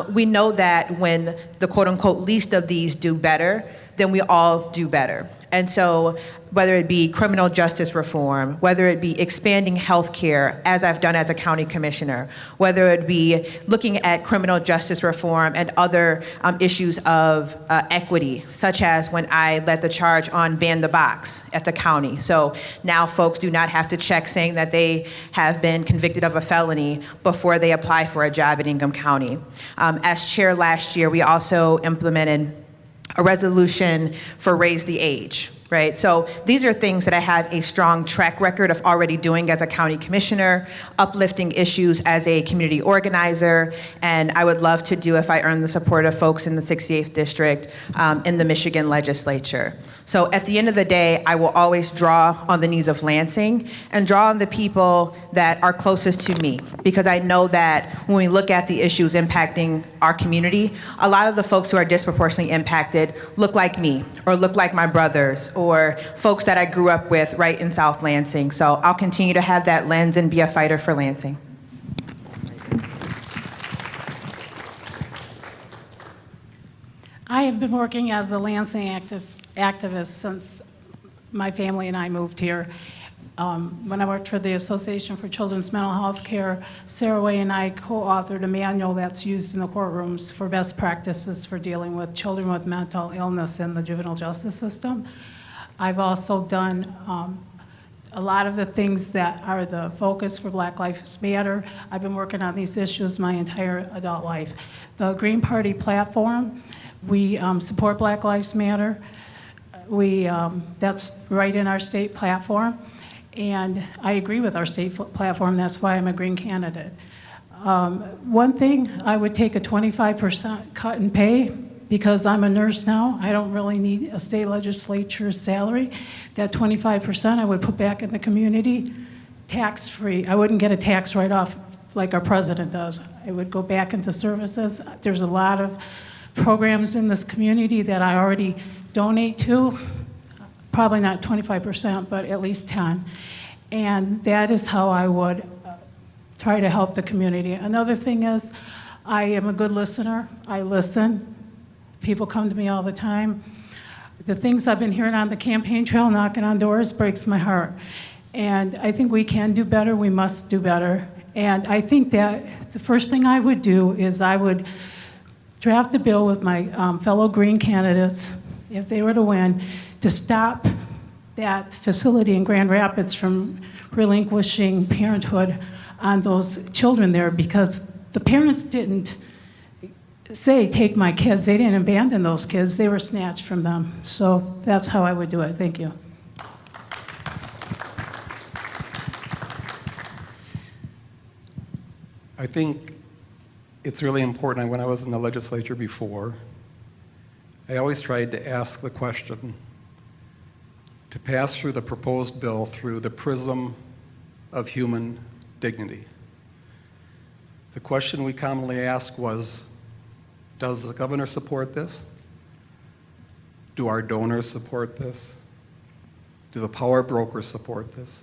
We know that when the quote unquote least of these do better, then we all do better. And so whether it be criminal justice reform, whether it be expanding healthcare, as I've done as a county commissioner, whether it be looking at criminal justice reform and other issues of equity, such as when I led the charge on Ban the Box at the county. So now folks do not have to check saying that they have been convicted of a felony before they apply for a job in Ingham County. As chair last year, we also implemented a resolution for Raise the Age. Right? So these are things that I have a strong track record of already doing as a county commissioner, uplifting issues as a community organizer, and I would love to do if I earn the support of folks in the 68th District in the Michigan legislature. So at the end of the day, I will always draw on the needs of Lansing and draw on the people that are closest to me, because I know that when we look at the issues impacting our community, a lot of the folks who are disproportionately impacted look like me or look like my brothers or folks that I grew up with right in South Lansing. So I'll continue to have that lens and be a fighter for Lansing. I have been working as a Lansing activist since my family and I moved here. When I worked for the Association for Children's Mental Health Care, Sarah Way and I co-authored a manual that's used in the courtrooms for best practices for dealing with children with mental illness in the juvenile justice system. I've also done a lot of the things that are the focus for Black Lives Matter. I've been working on these issues my entire adult life. The Green Party platform, we support Black Lives Matter. That's right in our state platform. And I agree with our state platform, that's why I'm a Green candidate. One thing, I would take a 25% cut in pay because I'm a nurse now. I don't really need a state legislature's salary. That 25% I would put back in the community, tax-free. I wouldn't get a tax write-off like our president does. It would go back into services. There's a lot of programs in this community that I already donate to. Probably not 25%, but at least 10. And that is how I would try to help the community. Another thing is, I am a good listener. I listen. People come to me all the time. The things I've been hearing on the campaign trail, knocking on doors, breaks my heart. And I think we can do better. We must do better. And I think that the first thing I would do is I would draft a bill with my fellow Green candidates, if they were to win, to stop that facility in Grand Rapids from relinquishing parenthood on those children there, because the parents didn't say, take my kids. They didn't abandon those kids. They were snatched from them. So that's how I would do it. Thank you. I think it's really important. When I was in the legislature before, I always tried to ask the question, to pass through the proposed bill through the prism of human dignity. The question we commonly asked was, does the governor support this? Do our donors support this? Do the power brokers support this?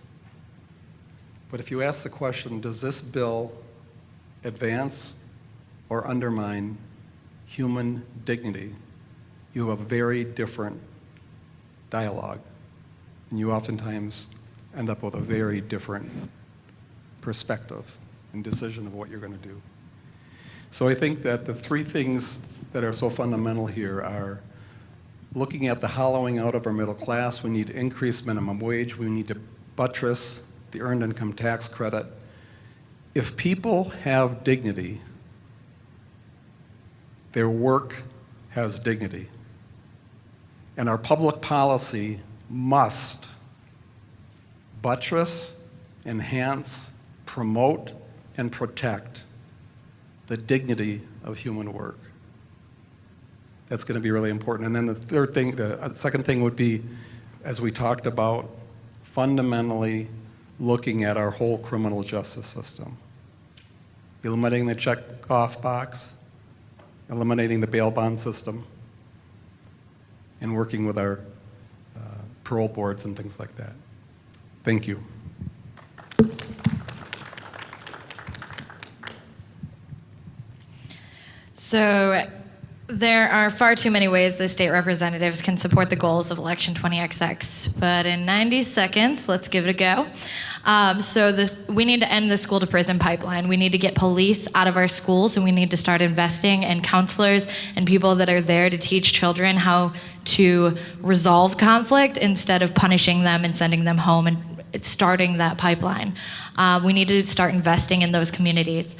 But if you ask the question, does this bill advance or undermine human dignity, you have a very different dialogue. And you oftentimes end up with a very different perspective and decision of what you're going to do. So I think that the three things that are so fundamental here are looking at the hollowing out of our middle class. We need to increase minimum wage. We need to buttress the earned income tax credit. If people have dignity, their work has dignity. And our public policy must buttress, enhance, promote, and protect the dignity of human work. That's going to be really important. And then the second thing would be, as we talked about, fundamentally looking at our whole criminal justice system. Eliminating the check-off box, eliminating the bail bond system, and working with our parole boards and things like that. Thank you. So there are far too many ways the state representatives can support the goals of Election 20XX, but in 90 seconds, let's give it a go. We need to end the school to prison pipeline. We need to get police out of our schools, and we need to start investing in counselors and people that are there to teach children how to resolve conflict instead of punishing them and sending them home and starting that pipeline. We need to start investing in those communities.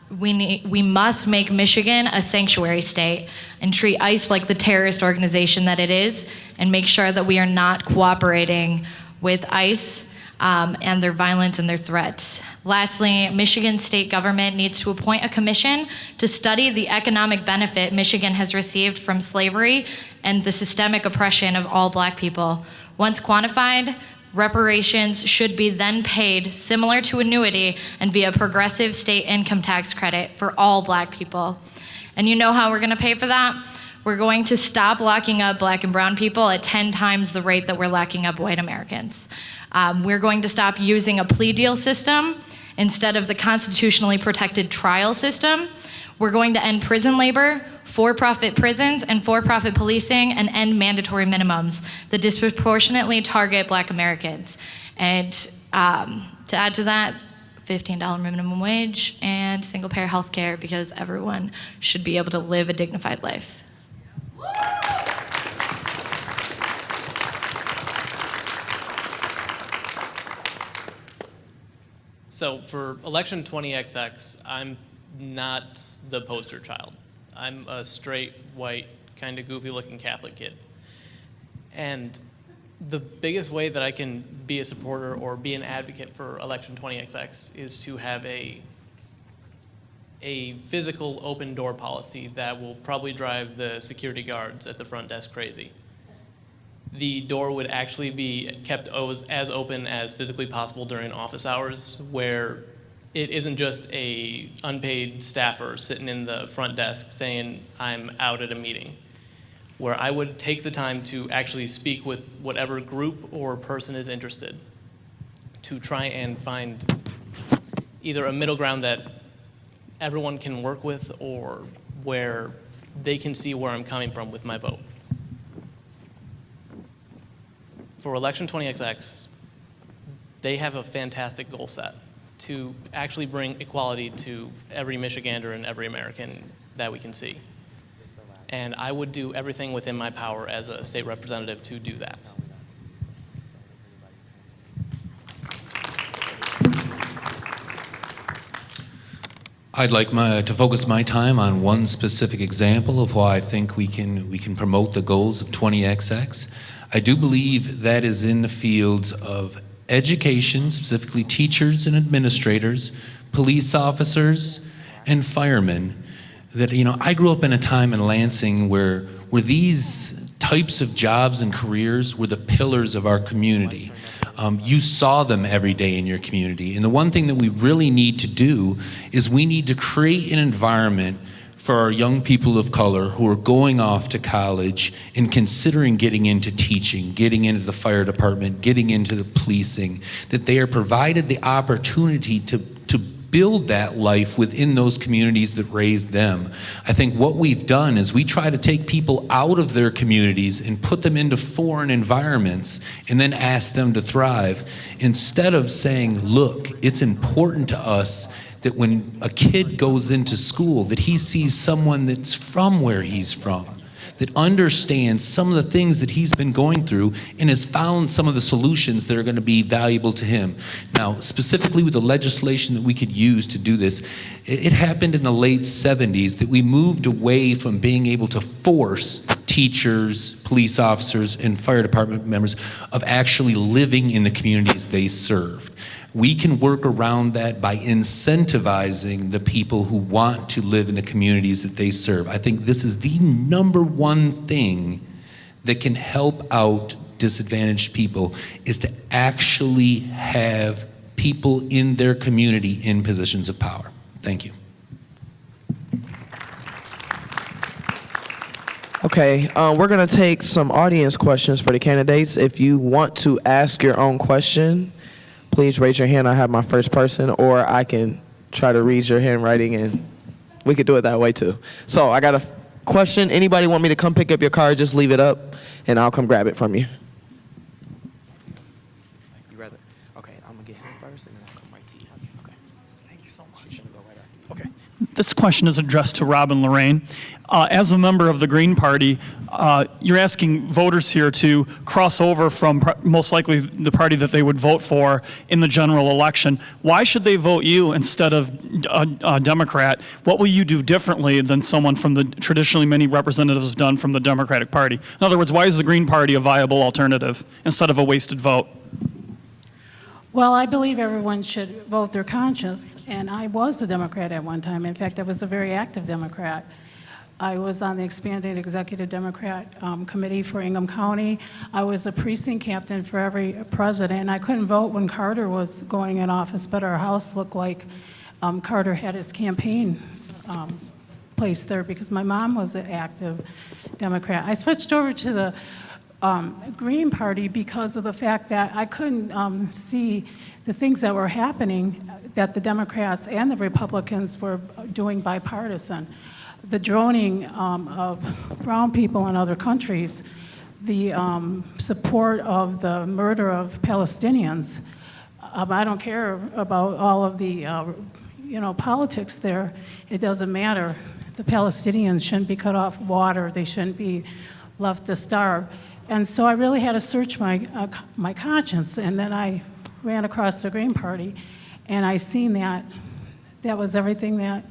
We must make Michigan a sanctuary state and treat ICE like the terrorist organization that it is, and make sure that we are not cooperating with ICE and their violence and their threats. Lastly, Michigan state government needs to appoint a commission to study the economic benefit Michigan has received from slavery and the systemic oppression of all Black people. Once quantified, reparations should be then paid similar to annuity and via progressive state income tax credit for all Black people. And you know how we're gonna pay for that? We're going to stop locking up Black and brown people at 10 times the rate that we're locking up white Americans. We're going to stop using a plea deal system instead of the constitutionally protected trial system. We're going to end prison labor, for-profit prisons, and for-profit policing, and end mandatory minimums that disproportionately target Black Americans. And to add to that, $15 minimum wage and single-payer health care, because everyone should be able to live a dignified life. So for Election 20XX, I'm not the poster child. I'm a straight, white, kind of goofy-looking Catholic kid. And the biggest way that I can be a supporter or be an advocate for Election 20XX is to have a physical open door policy that will probably drive the security guards at the front desk crazy. The door would actually be kept as open as physically possible during office hours, where it isn't just a unpaid staffer sitting in the front desk saying, I'm out at a meeting, where I would take the time to actually speak with whatever group or person is interested to try and find either a middle ground that everyone can work with, or where they can see where I'm coming from with my vote. For Election 20XX, they have a fantastic goal set to actually bring equality to every Michigander and every American that we can see. And I would do everything within my power as a state representative to do that. I'd like to focus my time on one specific example of why I think we can promote the goals of 20XX. I do believe that is in the fields of education, specifically teachers and administrators, police officers, and firemen. That, I grew up in a time in Lansing where these types of jobs and careers were the pillars of our community. You saw them every day in your community. And the one thing that we really need to do is we need to create an environment for our young people of color who are going off to college and considering getting into teaching, getting into the fire department, getting into the policing, that they are provided the opportunity to build that life within those communities that raised them. I think what we've done is we try to take people out of their communities and put them into foreign environments and then ask them to thrive, instead of saying, look, it's important to us that when a kid goes into school, that he sees someone that's from where he's from, that understands some of the things that he's been going through and has found some of the solutions that are going to be valuable to him. Now, specifically with the legislation that we could use to do this, it happened in the late 70s that we moved away from being able to force teachers, police officers, and fire department members of actually living in the communities they served. We can work around that by incentivizing the people who want to live in the communities that they serve. I think this is the number one thing that can help out disadvantaged people is to actually have people in their community in positions of power. Thank you. Okay, we're going to take some audience questions for the candidates. If you want to ask your own question, please raise your hand. I have my first person, or I can try to read your handwriting, and we could do it that way too. So I got a question. Anybody want me to come pick up your card? Just leave it up, and I'll come grab it from you. You rather? Okay, I'm going to get him first, and then I'll come right to you. Okay. Thank you so much. She's going to go right after you. Okay. This question is addressed to Robin Lorraine. As a member of the Green Party, you're asking voters here to cross over from most likely the party that they would vote for in the general election. Why should they vote you instead of a Democrat? What will you do differently than someone from the traditionally many representatives have done from the Democratic Party? In other words, why is the Green Party a viable alternative instead of a wasted vote? Well, I believe everyone should vote their conscience, and I was a Democrat at one time. In fact, I was a very active Democrat. I was on the expanded executive Democrat committee for Ingham County. I was a precinct captain for every president. I couldn't vote when Carter was going in office, but our house looked like Carter had his campaign place there because my mom was an active Democrat. I switched over to the Green Party because of the fact that I couldn't see the things that were happening that the Democrats and the Republicans were doing bipartisan. The droning of brown people in other countries, the support of the murder of Palestinians. I don't care about all of the politics there. It doesn't matter. The Palestinians shouldn't be cut off water. They shouldn't be left to starve. And so I really had to search my conscience, and then I ran across the Green Party, and I seen that was everything that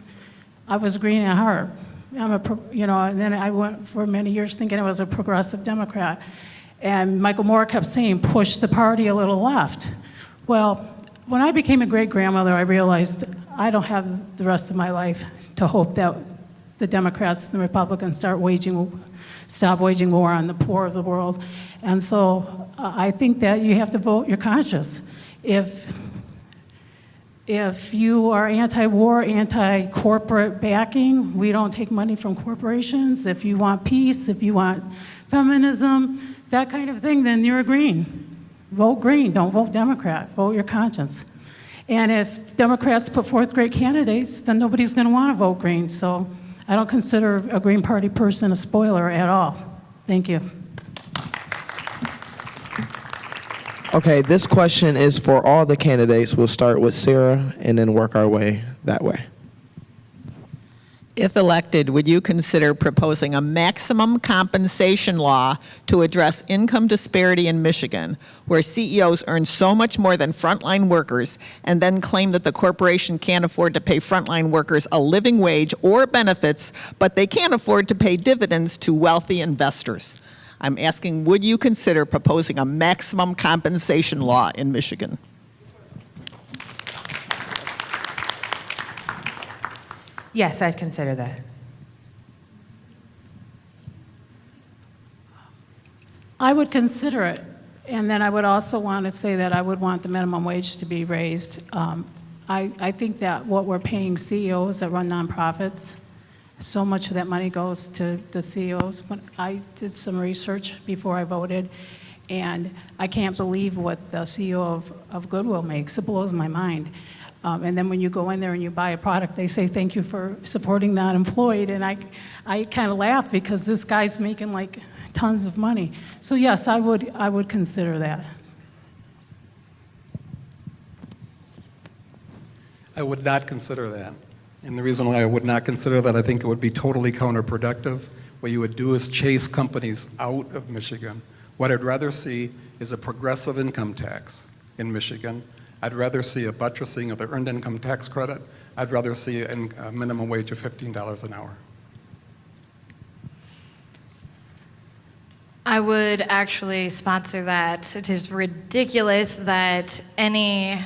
I was green at heart. And then I went for many years thinking I was a progressive Democrat. And Michael Moore kept saying, push the party a little left. Well, when I became a great-grandmother, I realized I don't have the rest of my life to hope that the Democrats and the Republicans stop waging war on the poor of the world. And so I think that you have to vote your conscience. If you are anti-war, anti-corporate backing, we don't take money from corporations. If you want peace, if you want feminism, that kind of thing, then you're a Green. Vote Green, don't vote Democrat, vote your conscience. And if Democrats put forth great candidates, then nobody's gonna wanna vote Green. So I don't consider a Green Party person a spoiler at all. Thank you. Okay, this question is for all the candidates. We'll start with Sarah and then work our way that way. If elected, would you consider proposing a maximum compensation law to address income disparity in Michigan, where CEOs earn so much more than frontline workers and then claim that the corporation can't afford to pay frontline workers a living wage or benefits, but they can't afford to pay dividends to wealthy investors? I'm asking, would you consider proposing a maximum compensation law in Michigan? Yes, I'd consider that. I would consider it. And then I would also want to say that I would want the minimum wage to be raised. I think that what we're paying CEOs that run nonprofits, so much of that money goes to the CEOs. When I did some research before I voted, and I can't believe what the CEO of Goodwill makes. It blows my mind. And then when you go in there and you buy a product, they say, thank you for supporting the unemployed. And I kind of laugh because this guy's making like tons of money. So yes, I would consider that. I would not consider that. And the reason why I would not consider that, I think it would be totally counterproductive. What you would do is chase companies out of Michigan. What I'd rather see is a progressive income tax in Michigan. I'd rather see a buttressing of the earned income tax credit. I'd rather see a minimum wage of $15 an hour. I would actually sponsor that. It is ridiculous that any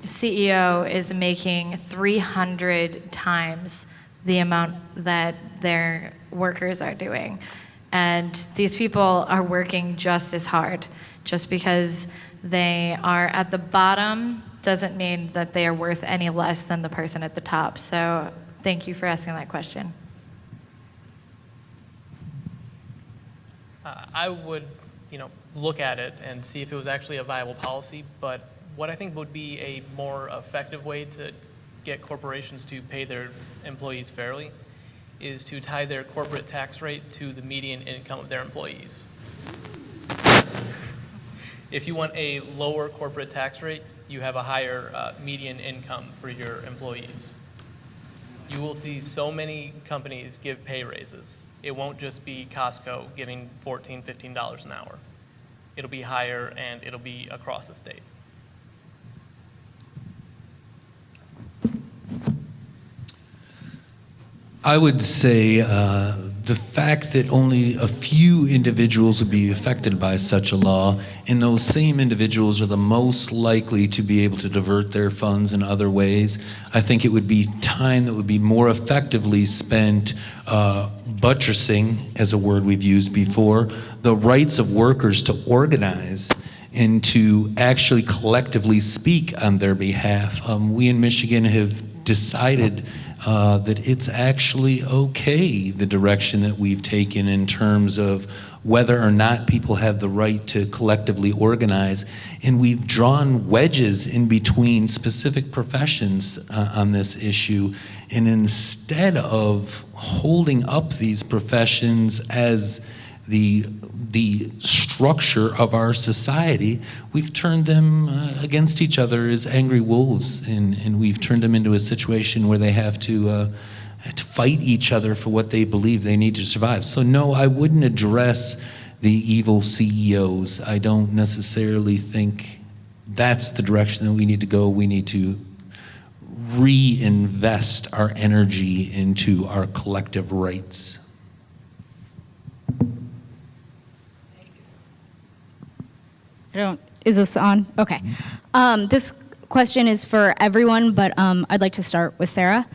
CEO is making 300 times the amount that their workers are doing. And these people are working just as hard. Just because they are at the bottom doesn't mean that they are worth any less than the person at the top. So thank you for asking that question. I would, look at it and see if it was actually a viable policy. But what I think would be a more effective way to get corporations to pay their employees fairly is to tie their corporate tax rate to the median income of their employees. If you want a lower corporate tax rate, you have a higher median income for your employees. You will see so many companies give pay raises. It won't just be Costco giving $14, $15 an hour. It'll be higher, and it'll be across the state. I would say the fact that only a few individuals would be affected by such a law, and those same individuals are the most likely to be able to divert their funds in other ways. I think it would be time that would be more effectively spent buttressing, as a word we've used before, the rights of workers to organize and to actually collectively speak on their behalf. We in Michigan have decided that it's actually okay, the direction that we've taken in terms of whether or not people have the right to collectively organize. And we've drawn wedges in between specific professions on this issue. And instead of holding up these professions as the structure of our society, we've turned them against each other as angry wolves, and we've turned them into a situation where they have to fight each other for what they believe they need to survive. So no, I wouldn't address the evil CEOs. I don't necessarily think that's the direction that we need to go. We need to reinvest our energy into our collective rights. Is this on? Okay. This question is for everyone, but I'd like to start with Sarah.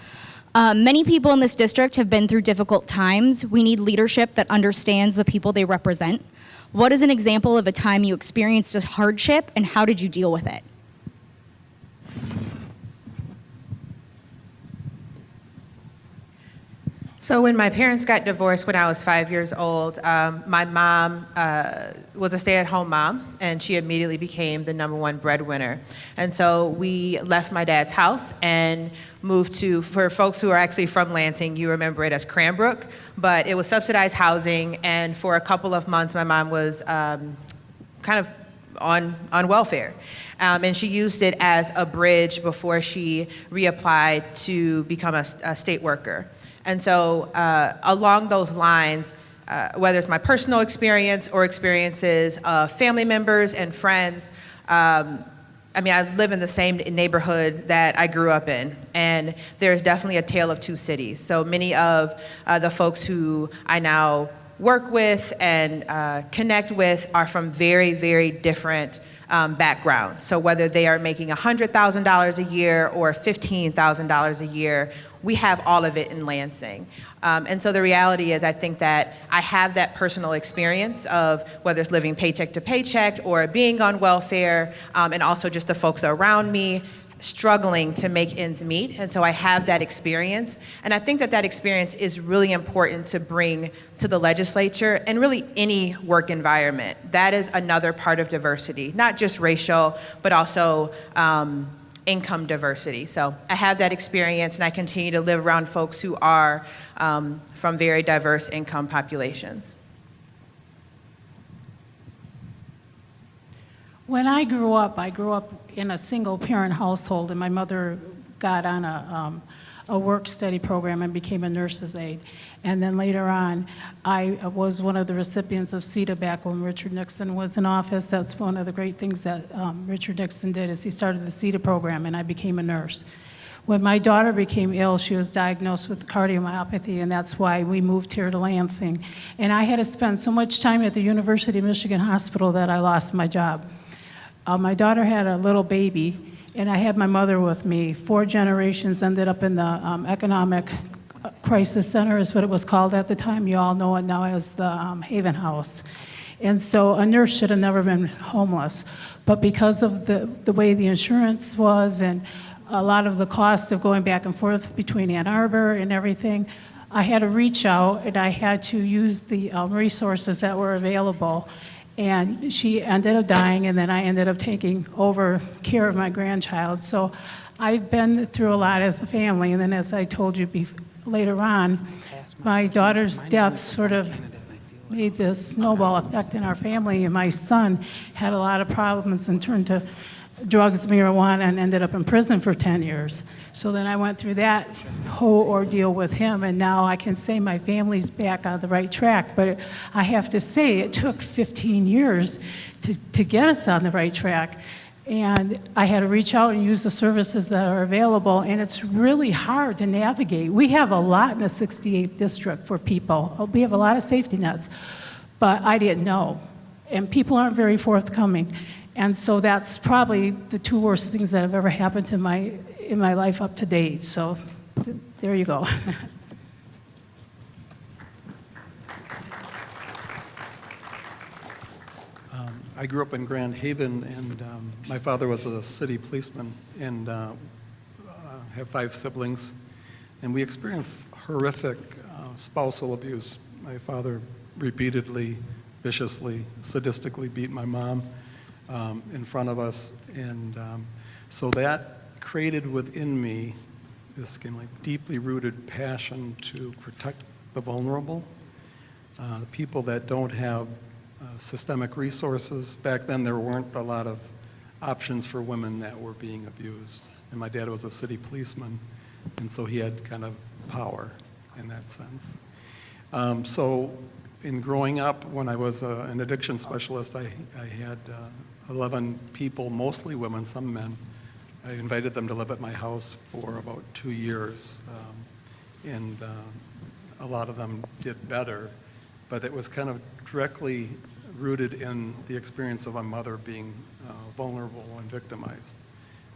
Many people in this district have been through difficult times. We need leadership that understands the people they represent. What is an example of a time you experienced a hardship, and how did you deal with it? So when my parents got divorced when I was 5 years old, my mom was a stay-at-home mom, and she immediately became the #1 breadwinner. And so we left my dad's house and moved to, for folks who are actually from Lansing, you remember it as Cranbrook, but it was subsidized housing, and for a couple of months my mom was kind of on welfare. And she used it as a bridge before she reapplied to become a state worker. And so along those lines, whether it's my personal experience or experiences of family members and friends, I live in the same neighborhood that I grew up in, and there's definitely a tale of two cities. So many of the folks who I now work with and connect with are from very, very different backgrounds. So whether they are making $100,000 a year or $15,000 a year, we have all of it in Lansing. And so the reality is, I think that I have that personal experience of whether it's living paycheck to paycheck or being on welfare, and also just the folks around me struggling to make ends meet. And so I have that experience. And I think that that experience is really important to bring to the legislature and really any work environment. That is another part of diversity, not just racial, but also income diversity. So I have that experience, and I continue to live around folks who are from very diverse income populations. When I grew up in a single-parent household, and my mother got on a work-study program and became a nurse's aide. And then later on, I was one of the recipients of CETA back when Richard Nixon was in office. That's one of the great things that Richard Nixon did, is he started the CETA program, and I became a nurse. When my daughter became ill, she was diagnosed with cardiomyopathy, and that's why we moved here to Lansing. And I had to spend so much time at the University of Michigan Hospital that I lost my job. My daughter had a little baby, and I had my mother with me. 4 generations ended up in the economic Crisis Center is what it was called at the time. You all know it now as the Haven House. And so a nurse should have never been homeless. But because of the way the insurance was and a lot of the cost of going back and forth between Ann Arbor and everything, I had to reach out and I had to use the resources that were available. And she ended up dying, and then I ended up taking over care of my grandchild. So I've been through a lot as a family. And then as I told you later on, my daughter's death sort of made this snowball effect in our family, and my son had a lot of problems and turned to drugs, marijuana, and ended up in prison for 10 years. So then I went through that whole ordeal with him, and now I can say my family's back on the right track. But I have to say it took 15 years to get us on the right track. And I had to reach out and use the services that are available, and it's really hard to navigate. We have a lot in the 68th district for people. We have a lot of safety nets, but I didn't know. And people aren't very forthcoming. And so that's probably the two worst things that have ever happened in my life up to date. So there you go. I grew up in Grand Haven, and my father was a city policeman, and have 5 siblings. And we experienced horrific spousal abuse. My father repeatedly, viciously, sadistically beat my mom in front of us. And so that created within me this kind of like deeply rooted passion to protect the vulnerable, the people that don't have systemic resources. Back then, there weren't a lot of options for women that were being abused. And my dad was a city policeman, and so he had kind of power in that sense. So in growing up, when I was an addiction specialist, I had 11 people, mostly women, some men. I invited them to live at my house for about 2 years, and a lot of them did better, but it was kind of directly rooted in the experience of my mother being vulnerable and victimized.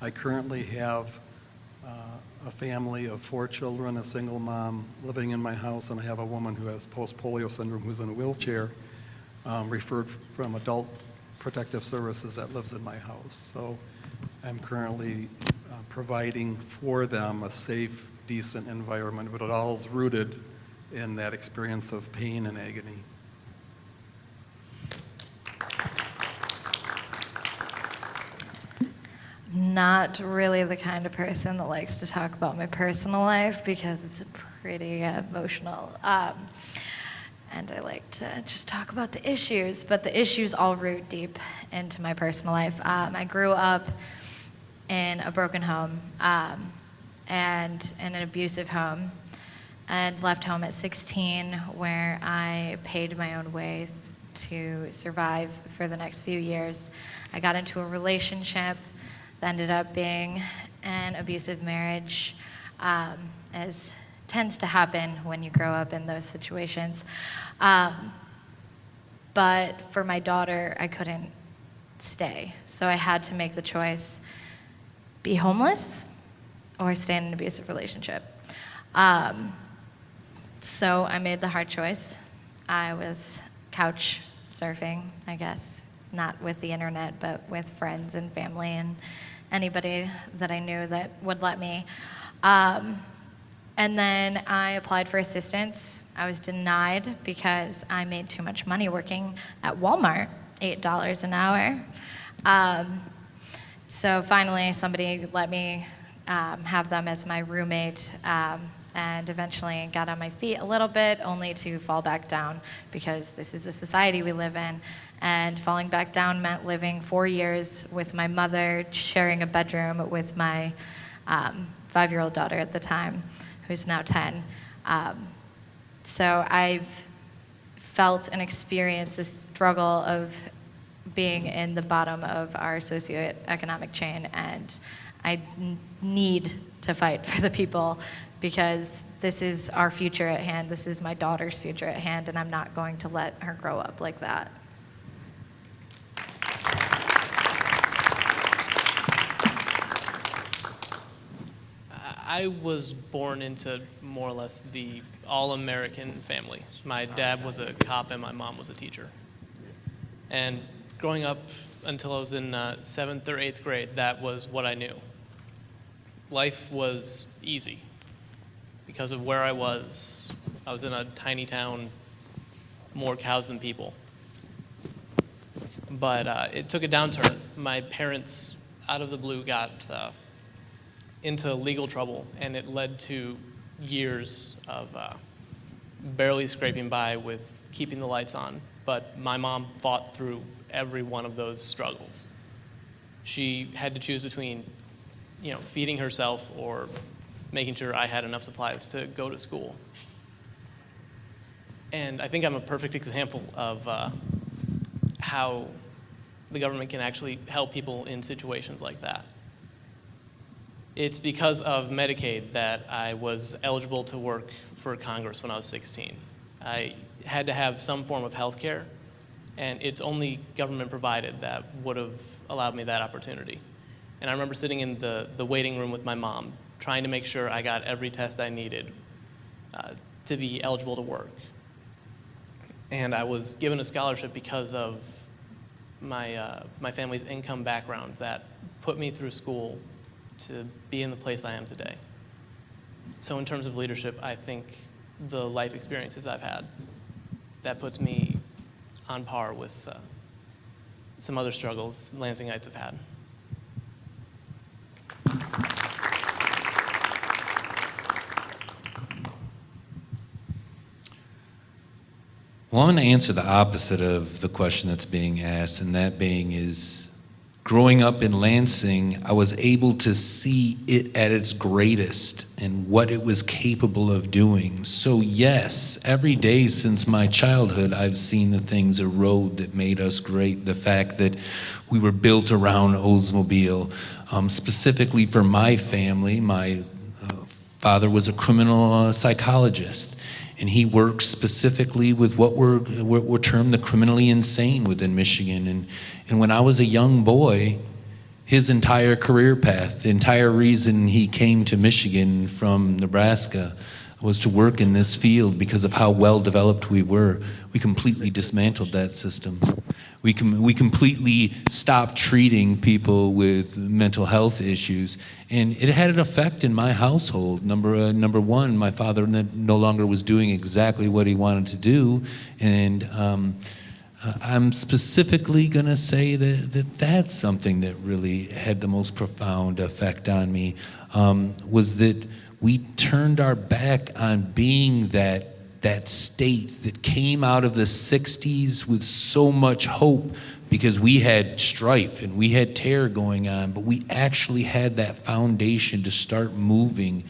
I currently have a family of 4 children, a single mom living in my house, and I have a woman who has post-polio syndrome who's in a wheelchair, referred from Adult Protective Services that lives in my house. So I'm currently providing for them a safe, decent environment, but it all is rooted in that experience of pain and agony. Not really the kind of person that likes to talk about my personal life because it's pretty emotional. And I like to just talk about the issues, but the issues all root deep into my personal life. I grew up in a broken home and in an abusive home, and left home at 16, where I paid my own way to survive for the next few years. I got into a relationship that ended up being an abusive marriage, as tends to happen when you grow up in those situations. But for my daughter, I couldn't stay. So I had to make the choice, be homeless or stay in an abusive relationship. So I made the hard choice. I was couch surfing, I guess, not with the internet, but with friends and family and anybody that I knew that would let me. And then I applied for assistance. I was denied because I made too much money working at Walmart, $8 an hour. So finally, somebody let me have them as my roommate, and eventually got on my feet a little bit, only to fall back down because this is the society we live in. And falling back down meant living 4 years with my mother, sharing a bedroom with my 5-year-old daughter at the time, who's now 10. So I've felt and experienced this struggle of being in the bottom of our socioeconomic chain, and I need to fight for the people because this is our future at hand. This is my daughter's future at hand, and I'm not going to let her grow up like that. I was born into more or less the all-American family. My dad was a cop and my mom was a teacher. And growing up until I was in 7th or 8th grade, that was what I knew. Life was easy because of where I was. I was in a tiny town, more cows than people. But it took a downturn. My parents, out of the blue, got into legal trouble, and it led to years of barely scraping by with keeping the lights on. But my mom fought through every one of those struggles. She had to choose between, feeding herself or making sure I had enough supplies to go to school. And I think I'm a perfect example of how the government can actually help people in situations like that. It's because of Medicaid that I was eligible to work for Congress when I was 16. I had to have some form of health care, and it's only government provided that would have allowed me that opportunity. And I remember sitting in the waiting room with my mom, trying to make sure I got every test I needed to be eligible to work. And I was given a scholarship because of my family's income background that put me through school to be in the place I am today. So in terms of leadership, I think the life experiences I've had, that puts me on par with some other struggles Lansingites have had. Well, I'm going to answer the opposite of the question that's being asked, and that being is, growing up in Lansing, I was able to see it at its greatest and what it was capable of doing. So yes, every day since my childhood, I've seen the things erode that made us great. The fact that we were built around Oldsmobile, specifically for my family. My father was a criminal psychologist, and he works specifically with what were termed the criminally insane within Michigan. And when I was a young boy, his entire career path, the entire reason he came to Michigan from Nebraska was to work in this field because of how well developed we were. We completely dismantled that system. We completely stopped treating people with mental health issues, and it had an effect in my household. Number one, my father no longer was doing exactly what he wanted to do, and I'm specifically going to say that that's something that really had the most profound effect on me, was that we turned our back on being that state that came out of the 60s with so much hope, because we had strife and we had terror going on, but we actually had that foundation to start moving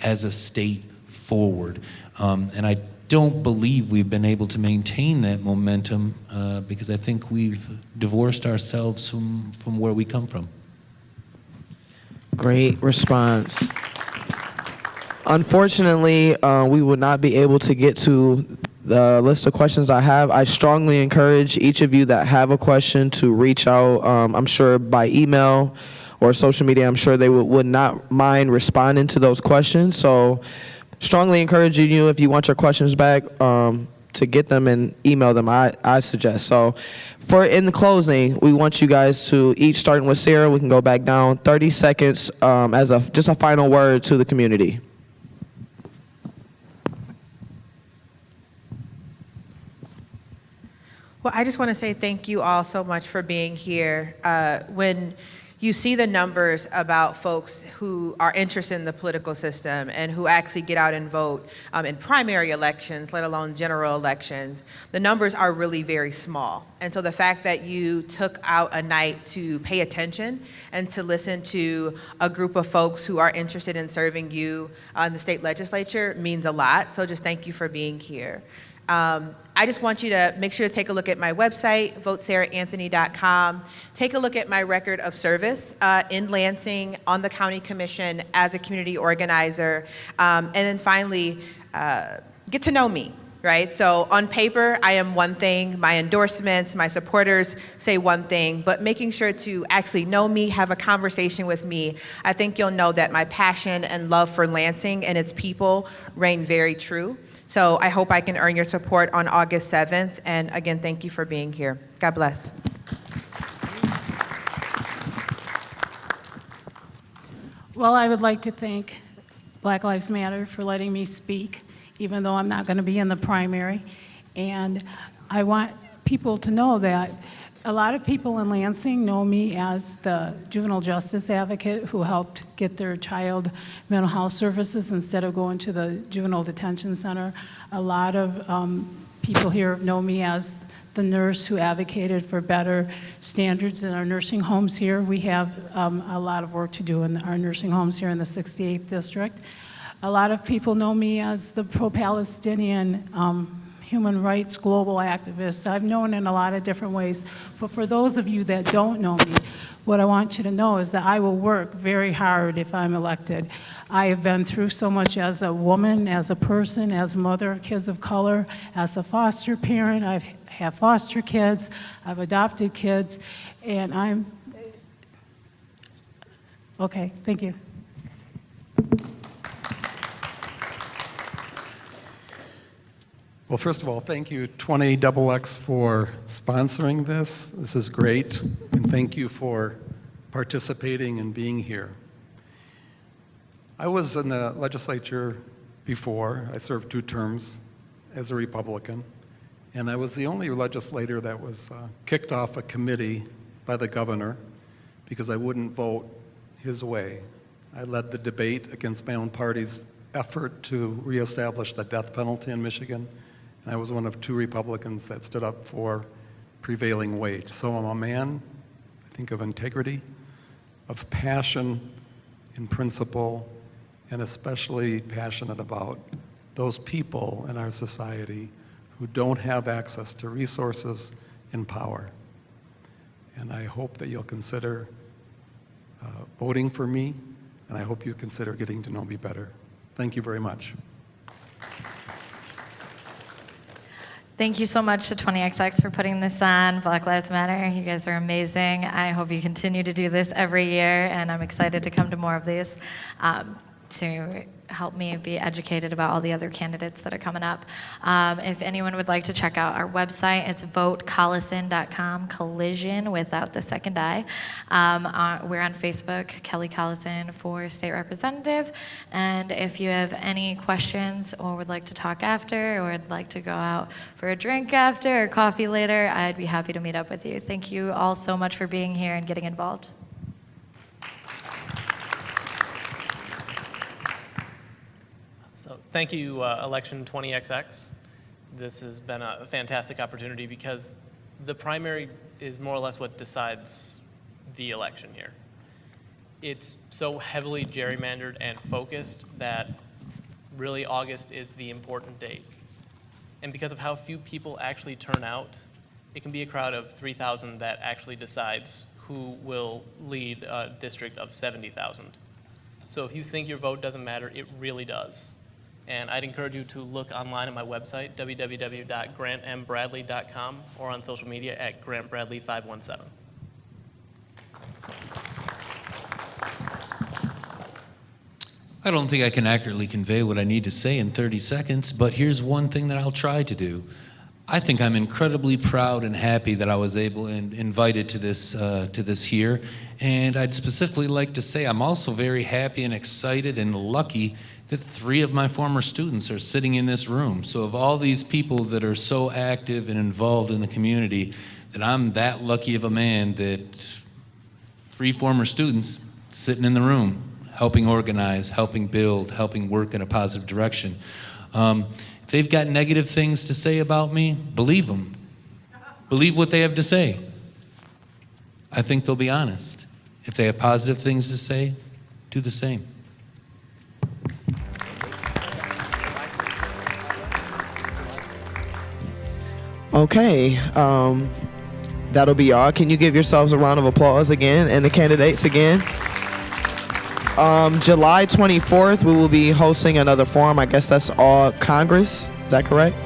as a state forward. And I don't believe we've been able to maintain that momentum because I think we've divorced ourselves from where we come from. Great response. Unfortunately, we will not be able to get to the list of questions I have. I strongly encourage each of you that have a question to reach out, I'm sure by email or social media. I'm sure they would not mind responding to those questions. So strongly encouraging you, if you want your questions back, to get them and email them, I suggest. So in the closing, we want you guys to each, starting with Sarah, we can go back down, 30 seconds as just a final word to the community. Well, I just want to say thank you all so much for being here. When you see the numbers about folks who are interested in the political system and who actually get out and vote in primary elections, let alone general elections, the numbers are really very small. And so the fact that you took out a night to pay attention and to listen to a group of folks who are interested in serving you in the state legislature means a lot. So just thank you for being here. I just want you to make sure to take a look at my website, votesarahanthony.com. Take a look at my record of service in Lansing, on the county commission, as a community organizer. And then finally, get to know me. right? So on paper, I am one thing, my endorsements, my supporters say one thing, but making sure to actually know me, have a conversation with me, I think you'll know that my passion and love for Lansing and its people reign very true. So I hope I can earn your support on August 7th. And again, thank you for being here. God bless. Well, I would like to thank Black Lives Matter for letting me speak, even though I'm not going to be in the primary. And I want people to know that a lot of people in Lansing know me as the juvenile justice advocate who helped get their child mental health services instead of going to the juvenile detention center. A lot of people here know me as the nurse who advocated for better standards in our nursing homes here. We have a lot of work to do in our nursing homes here in the 68th District. A lot of people know me as the pro-Palestinian human rights global activist. I've known in a lot of different ways, but for those of you that don't know me, what I want you to know is that I will work very hard if I'm elected. I have been through so much as a woman, as a person, as a mother of kids of color, as a foster parent. I've had foster kids, I've adopted kids, and I'm, okay, thank you. Well, first of all, thank you 20XX for sponsoring this. This is great, and thank you for participating and being here. I was in the legislature before. I served 2 terms as a Republican, and I was the only legislator that was kicked off a committee by the governor because I wouldn't vote his way. I led the debate against my own party's effort to reestablish the death penalty in Michigan. And I was one of 2 Republicans that stood up for prevailing wage. So I'm a man, I think, of integrity, of passion and principle, and especially passionate about those people in our society who don't have access to resources and power. And I hope that you'll consider voting for me, and I hope you consider getting to know me better. Thank you very much. Thank you so much to 20XX for putting this on. Black Lives Matter, you guys are amazing. I hope you continue to do this every year, and I'm excited to come to more of these to help me be educated about all the other candidates that are coming up. If anyone would like to check out our website, it's votecollison.com, collision without the second I. We're on Facebook, Kelly Collison for State Representative. And if you have any questions or would like to talk after or would like to go out for a drink after or coffee later, I'd be happy to meet up with you. Thank you all so much for being here and getting involved. So thank you, Election 20XX. This has been a fantastic opportunity because the primary is more or less what decides the election here. It's so heavily gerrymandered and focused that really August is the important date. And because of how few people actually turn out, it can be a crowd of 3,000 that actually decides who will lead a district of 70,000. So if you think your vote doesn't matter, it really does. And I'd encourage you to look online at my website, www.grantmbradley.com, or on social media at grantbradley517. I don't think I can accurately convey what I need to say in 30 seconds, but here's one thing that I'll try to do. I think I'm incredibly proud and happy that I was able and invited to this here. And I'd specifically like to say I'm also very happy and excited and lucky that 3 of my former students are sitting in this room. So of all these people that are so active and involved in the community, that I'm that lucky of a man that 3 former students sitting in the room, helping organize, helping build, helping work in a positive direction. If they've got negative things to say about me, believe them. Believe what they have to say. I think they'll be honest. If they have positive things to say, do the same. Okay, that'll be all. Can you give yourselves a round of applause again and the candidates again? July 24th, we will be hosting another forum. I guess that's all Congress. Is that correct?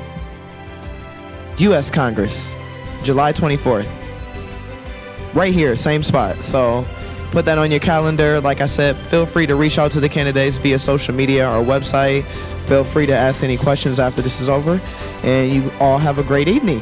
U.S. Congress, July 24th. Right here, same spot. So put that on your calendar. Like I said, feel free to reach out to the candidates via social media or website. Feel free to ask any questions after this is over. And you all have a great evening.